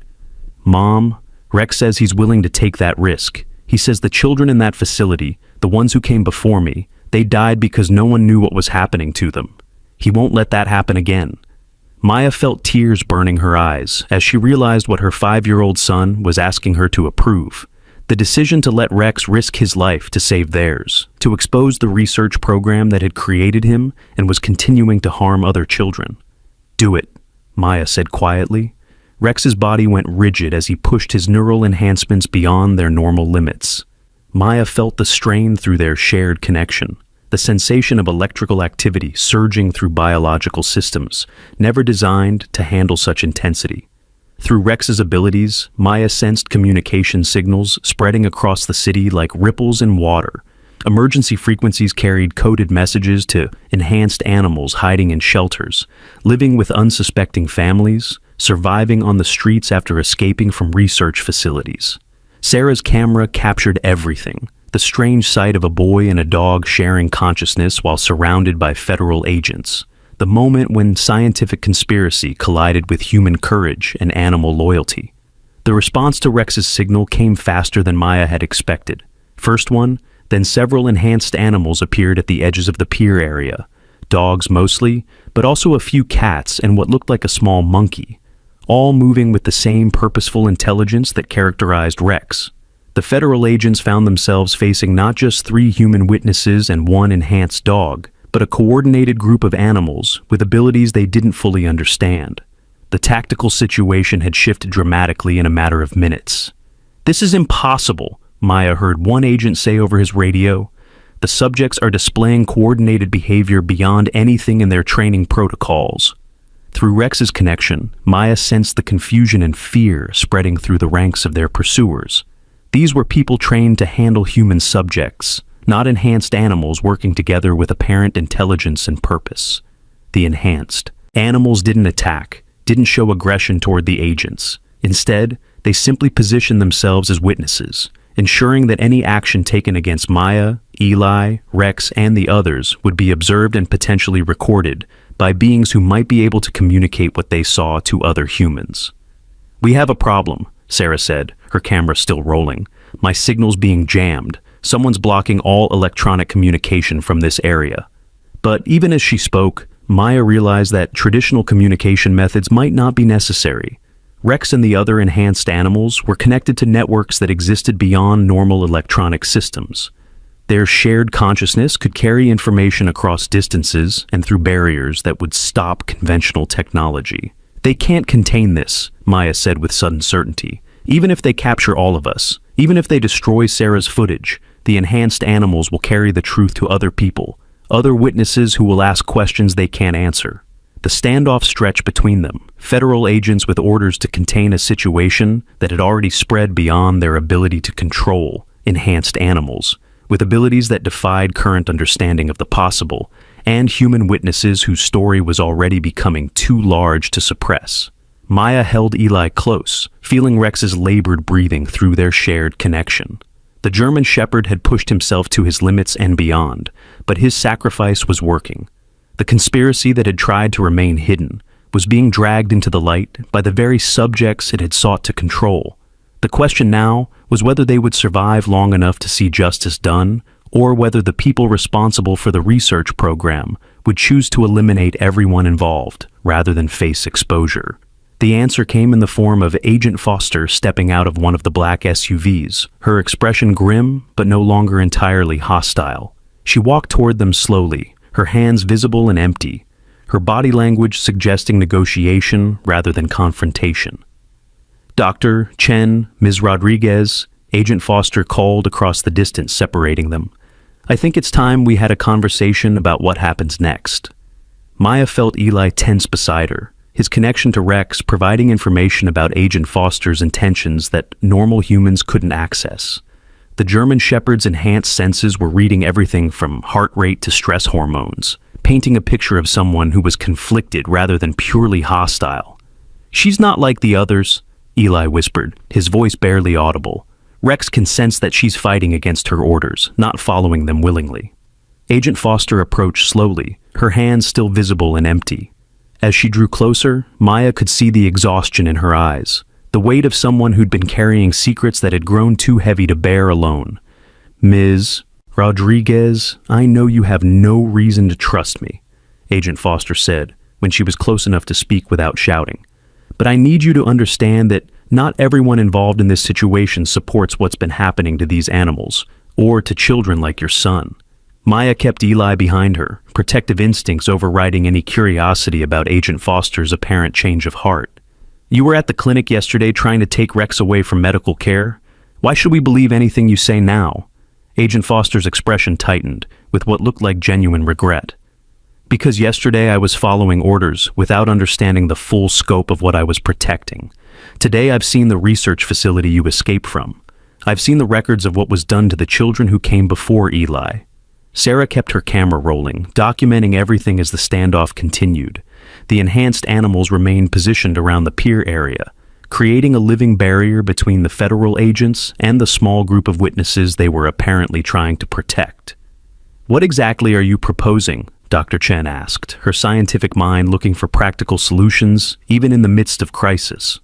"Mom, Rex says he's willing to take that risk. He says the children in that facility, the ones who came before me, they died because no one knew what was happening to them. He won't let that happen again." Maya felt tears burning her eyes as she realized what her 5-year-old son was asking her to approve. The decision to let Rex risk his life to save theirs, to expose the research program that had created him and was continuing to harm other children. "Do it," Maya said quietly. Rex's body went rigid as he pushed his neural enhancements beyond their normal limits. Maya felt the strain through their shared connection, the sensation of electrical activity surging through biological systems, never designed to handle such intensity. Through Rex's abilities, Maya sensed communication signals spreading across the city like ripples in water. Emergency frequencies carried coded messages to enhanced animals hiding in shelters, living with unsuspecting families, surviving on the streets after escaping from research facilities. Sarah's camera captured everything. The strange sight of a boy and a dog sharing consciousness while surrounded by federal agents. The moment when scientific conspiracy collided with human courage and animal loyalty. The response to Rex's signal came faster than Maya had expected. First one, then several enhanced animals appeared at the edges of the pier area. Dogs mostly, but also a few cats and what looked like a small monkey. All moving with the same purposeful intelligence that characterized Rex. The federal agents found themselves facing not just 3 human witnesses and 1 enhanced dog, but a coordinated group of animals with abilities they didn't fully understand. The tactical situation had shifted dramatically in a matter of minutes. "This is impossible," Maya heard one agent say over his radio. "The subjects are displaying coordinated behavior beyond anything in their training protocols." Through Rex's connection, Maya sensed the confusion and fear spreading through the ranks of their pursuers. These were people trained to handle human subjects, not enhanced animals working together with apparent intelligence and purpose. The enhanced animals didn't attack, didn't show aggression toward the agents. Instead, they simply positioned themselves as witnesses, ensuring that any action taken against Maya, Eli, Rex, and the others would be observed and potentially recorded by beings who might be able to communicate what they saw to other humans. "We have a problem," Sarah said, her camera still rolling. "My signal's being jammed. Someone's blocking all electronic communication from this area." But even as she spoke, Maya realized that traditional communication methods might not be necessary. Rex and the other enhanced animals were connected to networks that existed beyond normal electronic systems. Their shared consciousness could carry information across distances and through barriers that would stop conventional technology. "They can't contain this," Maya said with sudden certainty. "Even if they capture all of us, even if they destroy Sarah's footage, the enhanced animals will carry the truth to other people, other witnesses who will ask questions they can't answer." The standoff stretched between them, federal agents with orders to contain a situation that had already spread beyond their ability to control enhanced animals, with abilities that defied current understanding of the possible, and human witnesses whose story was already becoming too large to suppress. Maya held Eli close, feeling Rex's labored breathing through their shared connection. The German Shepherd had pushed himself to his limits and beyond, but his sacrifice was working. The conspiracy that had tried to remain hidden was being dragged into the light by the very subjects it had sought to control. The question now was whether they would survive long enough to see justice done, or whether the people responsible for the research program would choose to eliminate everyone involved rather than face exposure. The answer came in the form of Agent Foster stepping out of one of the black SUVs, her expression grim but no longer entirely hostile. She walked toward them slowly, her hands visible and empty, her body language suggesting negotiation rather than confrontation. "Dr. Chen, Ms. Rodriguez," Agent Foster called across the distance separating them. "I think it's time we had a conversation about what happens next." Maya felt Eli tense beside her, his connection to Rex providing information about Agent Foster's intentions that normal humans couldn't access. The German Shepherd's enhanced senses were reading everything from heart rate to stress hormones, painting a picture of someone who was conflicted rather than purely hostile. "She's not like the others," Eli whispered, his voice barely audible. "Rex can sense that she's fighting against her orders, not following them willingly." Agent Foster approached slowly, her hands still visible and empty. As she drew closer, Maya could see the exhaustion in her eyes, the weight of someone who'd been carrying secrets that had grown too heavy to bear alone. "Ms. Rodriguez, I know you have no reason to trust me," Agent Foster said, when she was close enough to speak without shouting. "But I need you to understand that not everyone involved in this situation supports what's been happening to these animals, or to children like your son." Maya kept Eli behind her, protective instincts overriding any curiosity about Agent Foster's apparent change of heart. "You were at the clinic yesterday trying to take Rex away from medical care. Why should we believe anything you say now?" Agent Foster's expression tightened, with what looked like genuine regret. "Because yesterday I was following orders without understanding the full scope of what I was protecting. Today I've seen the research facility you escaped from. I've seen the records of what was done to the children who came before Eli." Sarah kept her camera rolling, documenting everything as the standoff continued. The enhanced animals remained positioned around the pier area, creating a living barrier between the federal agents and the small group of witnesses they were apparently trying to protect. "What exactly are you proposing?" Dr. Chen asked, her scientific mind looking for practical solutions, even in the midst of crisis.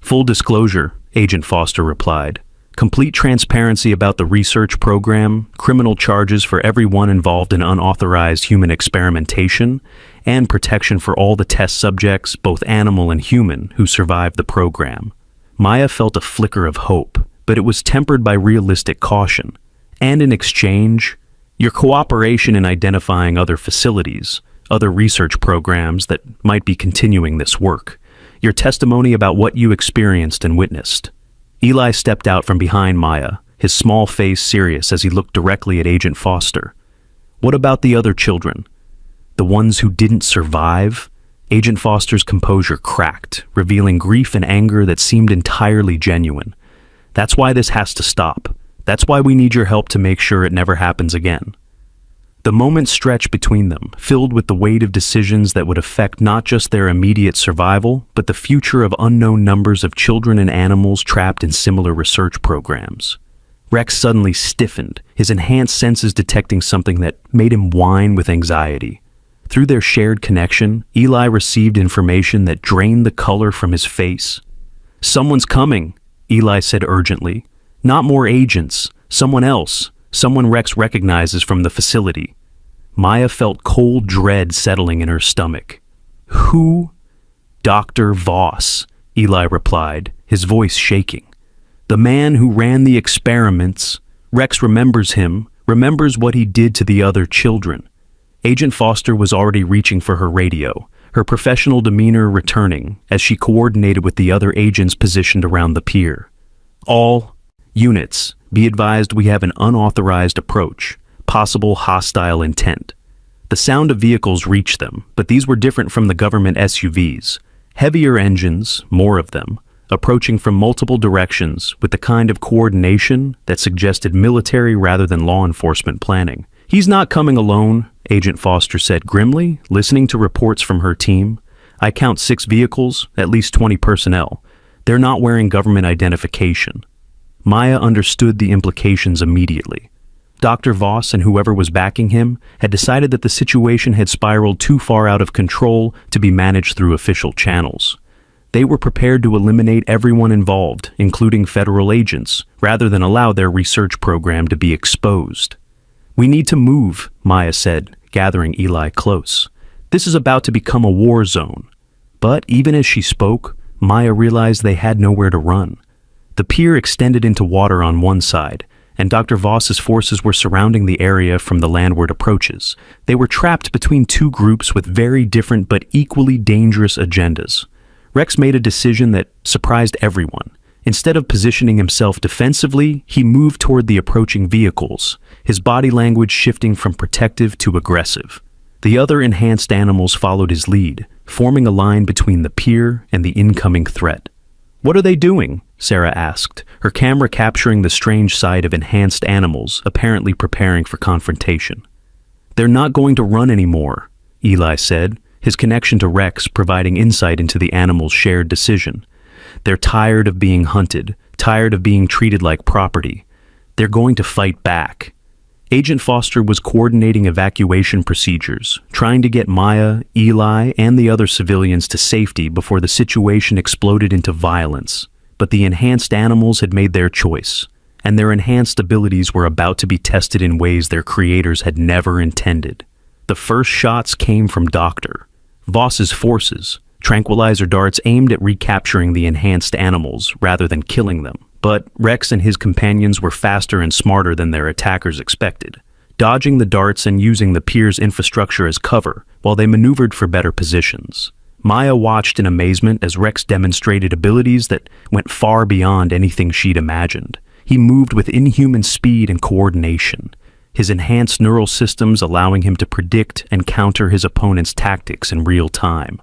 "Full disclosure," Agent Foster replied. "Complete transparency about the research program, criminal charges for everyone involved in unauthorized human experimentation, and protection for all the test subjects, both animal and human, who survived the program." Maya felt a flicker of hope, but it was tempered by realistic caution. "And in exchange, your cooperation in identifying other facilities, other research programs that might be continuing this work, your testimony about what you experienced and witnessed." Eli stepped out from behind Maya, his small face serious as he looked directly at Agent Foster. "What about the other children? The ones who didn't survive?" Agent Foster's composure cracked, revealing grief and anger that seemed entirely genuine. "That's why this has to stop. That's why we need your help to make sure it never happens again." The moment stretched between them, filled with the weight of decisions that would affect not just their immediate survival, but the future of unknown numbers of children and animals trapped in similar research programs. Rex suddenly stiffened, his enhanced senses detecting something that made him whine with anxiety. Through their shared connection, Eli received information that drained the color from his face. "Someone's coming," Eli said urgently. "Not more agents. Someone else. Someone Rex recognizes from the facility." Maya felt cold dread settling in her stomach. "Who?" "Dr. Voss," Eli replied, his voice shaking. "The man who ran the experiments. Rex remembers him, remembers what he did to the other children." Agent Foster was already reaching for her radio, her professional demeanor returning as she coordinated with the other agents positioned around the pier. "All units, be advised we have an unauthorized approach, possible hostile intent." The sound of vehicles reached them, but these were different from the government SUVs. Heavier engines, more of them, approaching from multiple directions with the kind of coordination that suggested military rather than law enforcement planning. "He's not coming alone," Agent Foster said grimly, listening to reports from her team. "I count 6 vehicles, at least 20 personnel. They're not wearing government identification." Maya understood the implications immediately. Dr. Voss and whoever was backing him had decided that the situation had spiraled too far out of control to be managed through official channels. They were prepared to eliminate everyone involved, including federal agents, rather than allow their research program to be exposed. "We need to move," Maya said, gathering Eli close. "This is about to become a war zone." But even as she spoke, Maya realized they had nowhere to run. The pier extended into water on one side, and Dr. Voss's forces were surrounding the area from the landward approaches. They were trapped between two groups with very different but equally dangerous agendas. Rex made a decision that surprised everyone. Instead of positioning himself defensively, he moved toward the approaching vehicles, his body language shifting from protective to aggressive. The other enhanced animals followed his lead, forming a line between the pier and the incoming threat. "What are they doing?" Sarah asked, her camera capturing the strange sight of enhanced animals apparently preparing for confrontation. "They're not going to run anymore," Eli said, his connection to Rex providing insight into the animals' shared decision. "They're tired of being hunted, tired of being treated like property. They're going to fight back." Agent Foster was coordinating evacuation procedures, trying to get Maya, Eli, and the other civilians to safety before the situation exploded into violence. But the enhanced animals had made their choice, and their enhanced abilities were about to be tested in ways their creators had never intended. The first shots came from Dr. Voss's forces, tranquilizer darts aimed at recapturing the enhanced animals rather than killing them. But Rex and his companions were faster and smarter than their attackers expected, dodging the darts and using the pier's infrastructure as cover while they maneuvered for better positions. Maya watched in amazement as Rex demonstrated abilities that went far beyond anything she'd imagined. He moved with inhuman speed and coordination, his enhanced neural systems allowing him to predict and counter his opponent's tactics in real time.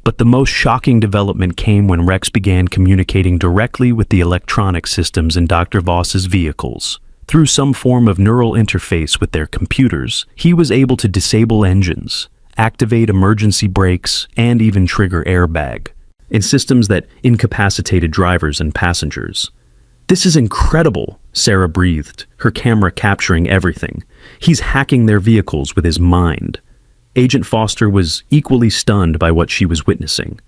But the most shocking development came when Rex began communicating directly with the electronic systems in Dr. Voss's vehicles. Through some form of neural interface with their computers, he was able to disable engines, activate emergency brakes, and even trigger airbag, in systems that incapacitated drivers and passengers. "This is incredible," Sarah breathed, her camera capturing everything. "He's hacking their vehicles with his mind." Agent Foster was equally stunned by what she was witnessing.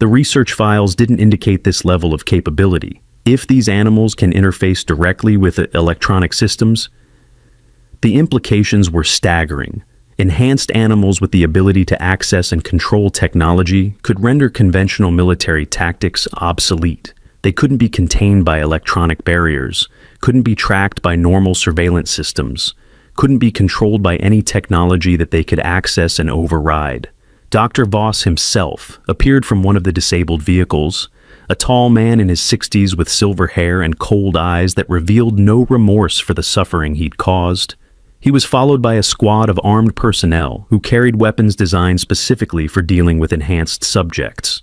The research files didn't indicate this level of capability. If these animals can interface directly with electronic systems, the implications were staggering. Enhanced animals with the ability to access and control technology could render conventional military tactics obsolete. They couldn't be contained by electronic barriers, couldn't be tracked by normal surveillance systems, couldn't be controlled by any technology that they could access and override. Dr. Voss himself appeared from one of the disabled vehicles, a tall man in his 60s with silver hair and cold eyes that revealed no remorse for the suffering he'd caused. He was followed by a squad of armed personnel who carried weapons designed specifically for dealing with enhanced subjects.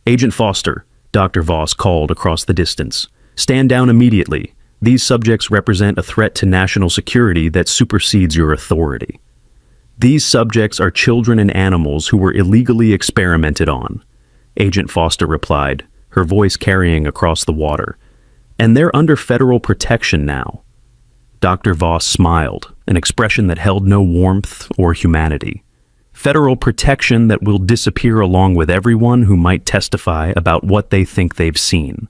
"Agent Foster," Dr. Voss called across the distance. "Stand down immediately. These subjects represent a threat to national security that supersedes your authority." "These subjects are children and animals who were illegally experimented on," Agent Foster replied, her voice carrying across the water. "And they're under federal protection now. Dr. Voss smiled, an expression that held no warmth or humanity. Federal protection that will disappear along with everyone who might testify about what they think they've seen.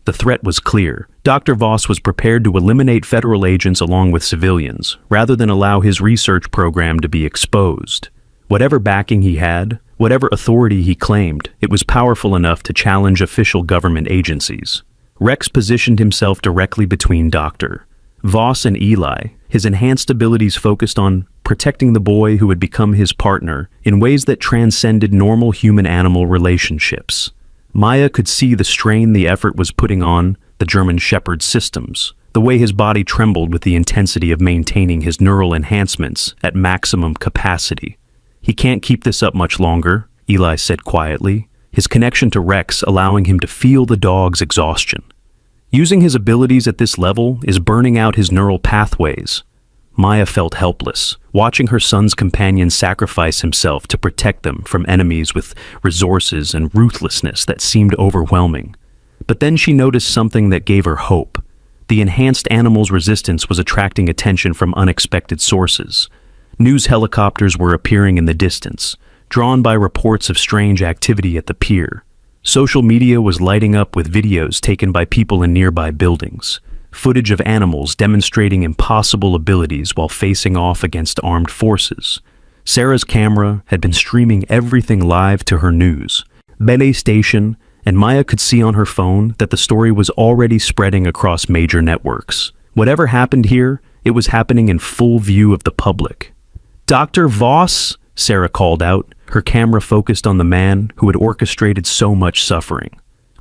The threat was clear. Dr. Voss was prepared to eliminate federal agents along with civilians, rather than allow his research program to be exposed. Whatever backing he had, whatever authority he claimed, it was powerful enough to challenge official government agencies. Rex positioned himself directly between Dr. Voss and Eli, his enhanced abilities focused on protecting the boy who had become his partner in ways that transcended normal human-animal relationships. Maya could see the strain the effort was putting on the German Shepherd's systems, the way his body trembled with the intensity of maintaining his neural enhancements at maximum capacity. "He can't keep this up much longer," Eli said quietly, his connection to Rex allowing him to feel the dog's exhaustion. Using his abilities at this level is burning out his neural pathways. Maya felt helpless, watching her son's companion sacrifice himself to protect them from enemies with resources and ruthlessness that seemed overwhelming. But then she noticed something that gave her hope. The enhanced animal's resistance was attracting attention from unexpected sources. News helicopters were appearing in the distance, drawn by reports of strange activity at the pier. Social media was lighting up with videos taken by people in nearby buildings, footage of animals demonstrating impossible abilities while facing off against armed forces. Sarah's camera had been streaming everything live to her news, Belay station, and Maya could see on her phone that the story was already spreading across major networks. Whatever happened here, it was happening in full view of the public. "Dr. Voss?" Sarah called out, her camera focused on the man who had orchestrated so much suffering.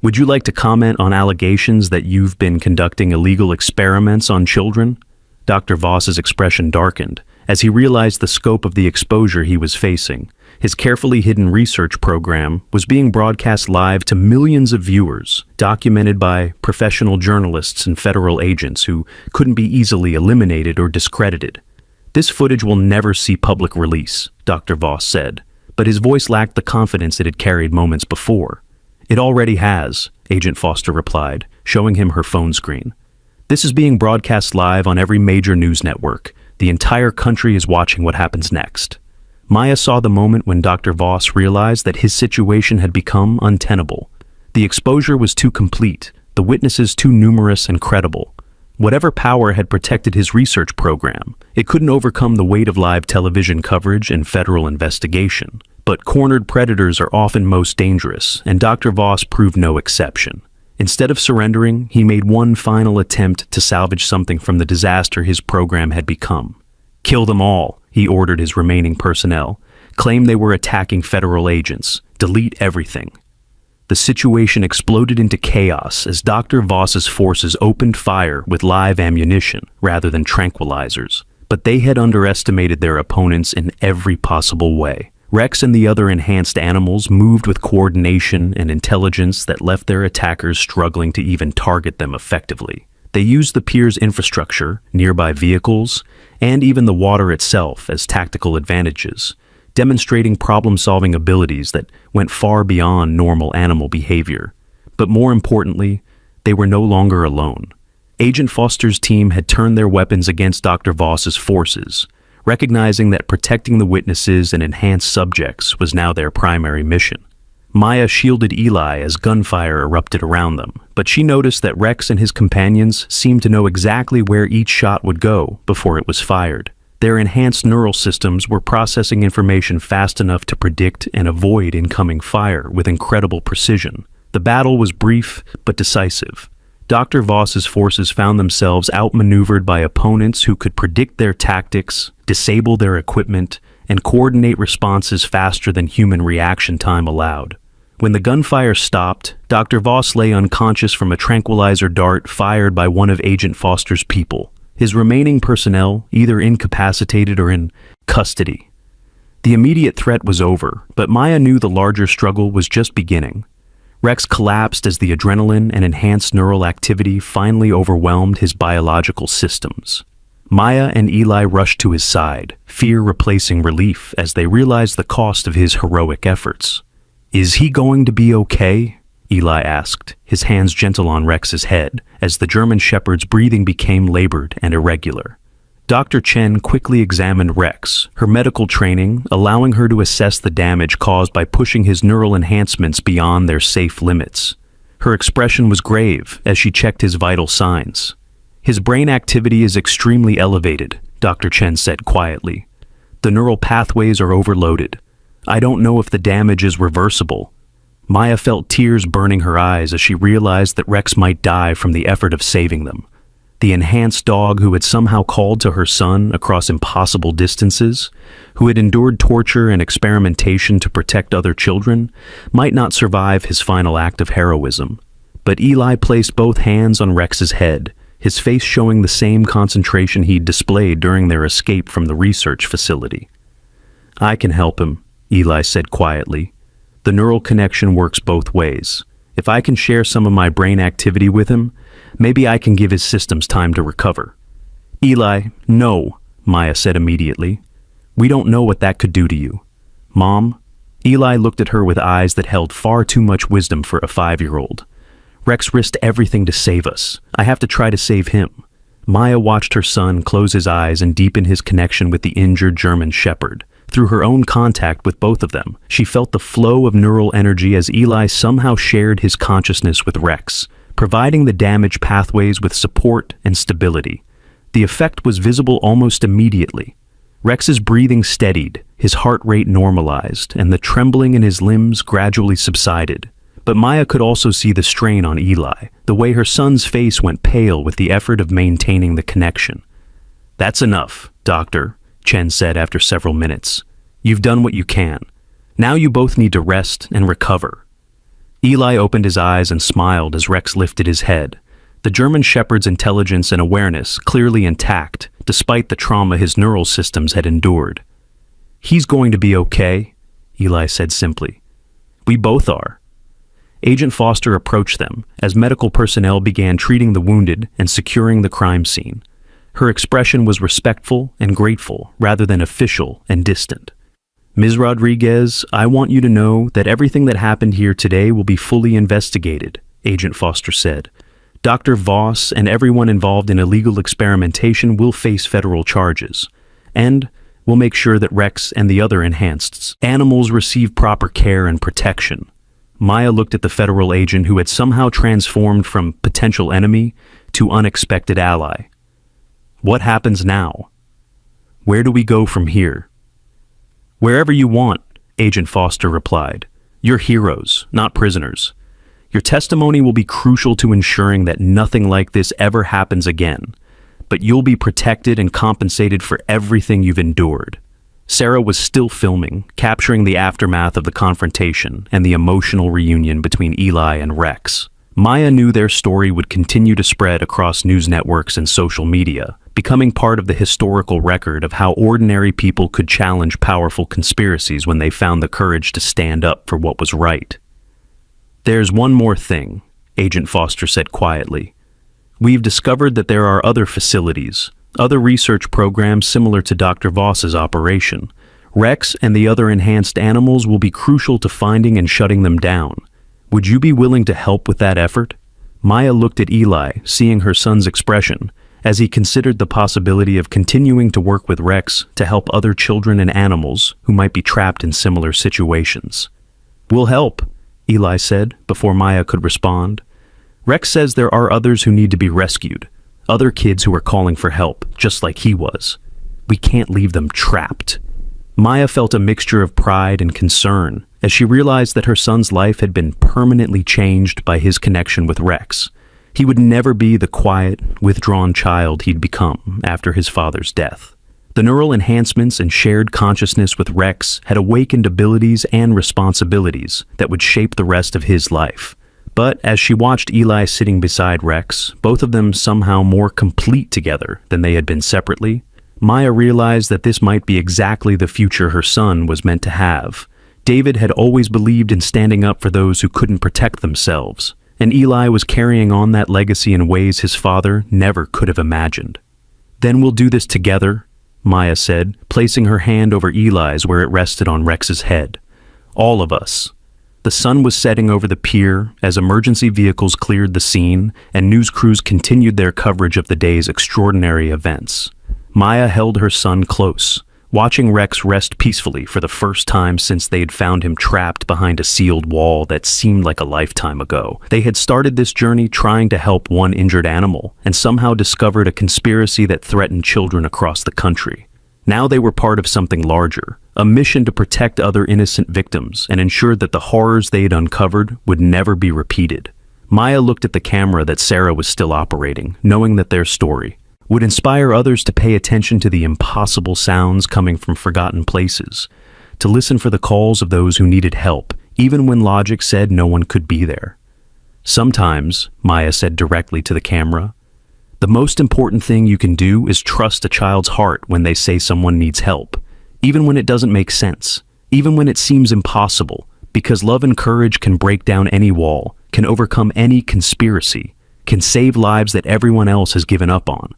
"Would you like to comment on allegations that you've been conducting illegal experiments on children?" Dr. Voss's expression darkened as he realized the scope of the exposure he was facing. His carefully hidden research program was being broadcast live to millions of viewers, documented by professional journalists and federal agents who couldn't be easily eliminated or discredited. "This footage will never see public release," Dr. Voss said, but his voice lacked the confidence it had carried moments before. "It already has," Agent Foster replied, showing him her phone screen. "This is being broadcast live on every major news network. The entire country is watching what happens next." Maya saw the moment when Dr. Voss realized that his situation had become untenable. The exposure was too complete, the witnesses too numerous and credible. Whatever power had protected his research program, it couldn't overcome the weight of live television coverage and federal investigation. But cornered predators are often most dangerous, and Dr. Voss proved no exception. Instead of surrendering, he made one final attempt to salvage something from the disaster his program had become. "Kill them all," he ordered his remaining personnel. "Claim they were attacking federal agents. Delete everything." The situation exploded into chaos as Dr. Voss's forces opened fire with live ammunition rather than tranquilizers. But they had underestimated their opponents in every possible way. Rex and the other enhanced animals moved with coordination and intelligence that left their attackers struggling to even target them effectively. They used the pier's infrastructure, nearby vehicles, and even the water itself as tactical advantages, demonstrating problem-solving abilities that went far beyond normal animal behavior. But more importantly, they were no longer alone. Agent Foster's team had turned their weapons against Dr. Voss's forces, recognizing that protecting the witnesses and enhanced subjects was now their primary mission. Maya shielded Eli as gunfire erupted around them, but she noticed that Rex and his companions seemed to know exactly where each shot would go before it was fired. Their enhanced neural systems were processing information fast enough to predict and avoid incoming fire with incredible precision. The battle was brief but decisive. Dr. Voss's forces found themselves outmaneuvered by opponents who could predict their tactics, disable their equipment, and coordinate responses faster than human reaction time allowed. When the gunfire stopped, Dr. Voss lay unconscious from a tranquilizer dart fired by one of Agent Foster's people, his remaining personnel either incapacitated or in custody. The immediate threat was over, but Maya knew the larger struggle was just beginning. Rex collapsed as the adrenaline and enhanced neural activity finally overwhelmed his biological systems. Maya and Eli rushed to his side, fear replacing relief as they realized the cost of his heroic efforts. "Is he going to be okay?" Eli asked, his hands gentle on Rex's head, as the German Shepherd's breathing became labored and irregular. Dr. Chen quickly examined Rex, her medical training allowing her to assess the damage caused by pushing his neural enhancements beyond their safe limits. Her expression was grave as she checked his vital signs. "His brain activity is extremely elevated," Dr. Chen said quietly. "The neural pathways are overloaded. I don't know if the damage is reversible." Maya felt tears burning her eyes as she realized that Rex might die from the effort of saving them. The enhanced dog who had somehow called to her son across impossible distances, who had endured torture and experimentation to protect other children, might not survive his final act of heroism. But Eli placed both hands on Rex's head, his face showing the same concentration he'd displayed during their escape from the research facility. "I can help him," Eli said quietly. "The neural connection works both ways. If I can share some of my brain activity with him, maybe I can give his systems time to recover." "Eli, no," Maya said immediately. "We don't know what that could do to you." "Mom?" Eli looked at her with eyes that held far too much wisdom for a 5-year-old. "Rex risked everything to save us. I have to try to save him." Maya watched her son close his eyes and deepen his connection with the injured German Shepherd. Through her own contact with both of them, she felt the flow of neural energy as Eli somehow shared his consciousness with Rex, providing the damaged pathways with support and stability. The effect was visible almost immediately. Rex's breathing steadied, his heart rate normalized, and the trembling in his limbs gradually subsided. But Maya could also see the strain on Eli, the way her son's face went pale with the effort of maintaining the connection. "That's enough, Doctor," Chen said after several minutes. "You've done what you can. Now you both need to rest and recover." Eli opened his eyes and smiled as Rex lifted his head, the German Shepherd's intelligence and awareness clearly intact despite the trauma his neural systems had endured. "He's going to be okay," Eli said simply. "We both are." Agent Foster approached them as medical personnel began treating the wounded and securing the crime scene. Her expression was respectful and grateful rather than official and distant. "Ms. Rodriguez, I want you to know that everything that happened here today will be fully investigated," Agent Foster said. "Dr. Voss and everyone involved in illegal experimentation will face federal charges. And we'll make sure that Rex and the other enhanced animals receive proper care and protection." Maya looked at the federal agent who had somehow transformed from potential enemy to unexpected ally. "What happens now? Where do we go from here?" "Wherever you want," Agent Foster replied. "You're heroes, not prisoners. Your testimony will be crucial to ensuring that nothing like this ever happens again, but you'll be protected and compensated for everything you've endured." Sarah was still filming, capturing the aftermath of the confrontation and the emotional reunion between Eli and Rex. Maya knew their story would continue to spread across news networks and social media, becoming part of the historical record of how ordinary people could challenge powerful conspiracies when they found the courage to stand up for what was right. "There's one more thing," Agent Foster said quietly. "We've discovered that there are other facilities, other research programs similar to Dr. Voss's operation. Rex and the other enhanced animals will be crucial to finding and shutting them down. Would you be willing to help with that effort?" Maya looked at Eli, seeing her son's expression, as he considered the possibility of continuing to work with Rex to help other children and animals who might be trapped in similar situations. "We'll help," Eli said, before Maya could respond. "Rex says there are others who need to be rescued, other kids who are calling for help, just like he was. We can't leave them trapped." Maya felt a mixture of pride and concern as she realized that her son's life had been permanently changed by his connection with Rex. He would never be the quiet, withdrawn child he'd become after his father's death. The neural enhancements and shared consciousness with Rex had awakened abilities and responsibilities that would shape the rest of his life. But as she watched Eli sitting beside Rex, both of them somehow more complete together than they had been separately, Maya realized that this might be exactly the future her son was meant to have. David had always believed in standing up for those who couldn't protect themselves, and Eli was carrying on that legacy in ways his father never could have imagined. "Then we'll do this together," Maya said, placing her hand over Eli's where it rested on Rex's head. "All of us. The sun was setting over the pier as emergency vehicles cleared the scene and news crews continued their coverage of the day's extraordinary events. Maya held her son close, watching Rex rest peacefully for the first time since they had found him trapped behind a sealed wall that seemed like a lifetime ago. They had started this journey trying to help one injured animal and somehow discovered a conspiracy that threatened children across the country. Now they were part of something larger, a mission to protect other innocent victims and ensure that the horrors they had uncovered would never be repeated. Maya looked at the camera that Sarah was still operating, knowing that their story would inspire others to pay attention to the impossible sounds coming from forgotten places, to listen for the calls of those who needed help, even when logic said no one could be there. Sometimes, Maya said directly to the camera, the most important thing you can do is trust a child's heart when they say someone needs help, even when it doesn't make sense, even when it seems impossible, because love and courage can break down any wall, can overcome any conspiracy, can save lives that everyone else has given up on.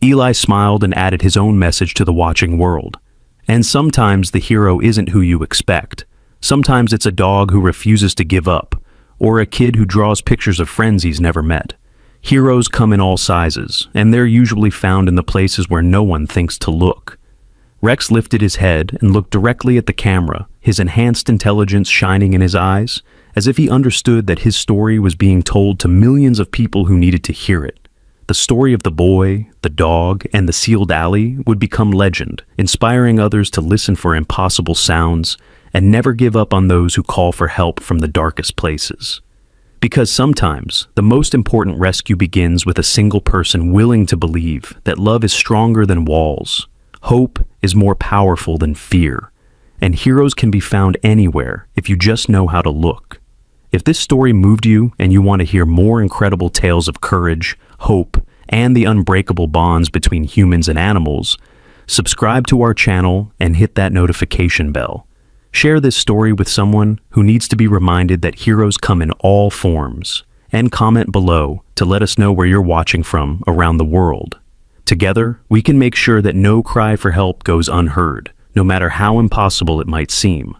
Eli smiled and added his own message to the watching world. And sometimes the hero isn't who you expect. Sometimes it's a dog who refuses to give up, or a kid who draws pictures of friends he's never met. Heroes come in all sizes, and they're usually found in the places where no one thinks to look. Rex lifted his head and looked directly at the camera, his enhanced intelligence shining in his eyes, as if he understood that his story was being told to millions of people who needed to hear it. The story of the boy, the dog, and the sealed alley would become legend, inspiring others to listen for impossible sounds and never give up on those who call for help from the darkest places. Because sometimes, the most important rescue begins with a single person willing to believe that love is stronger than walls, hope is more powerful than fear, and heroes can be found anywhere if you just know how to look. If this story moved you and you want to hear more incredible tales of courage, hope, and the unbreakable bonds between humans and animals, subscribe to our channel and hit that notification bell. Share this story with someone who needs to be reminded that heroes come in all forms, and comment below to let us know where you're watching from around the world. Together, we can make sure that no cry for help goes unheard, no matter how impossible it might seem.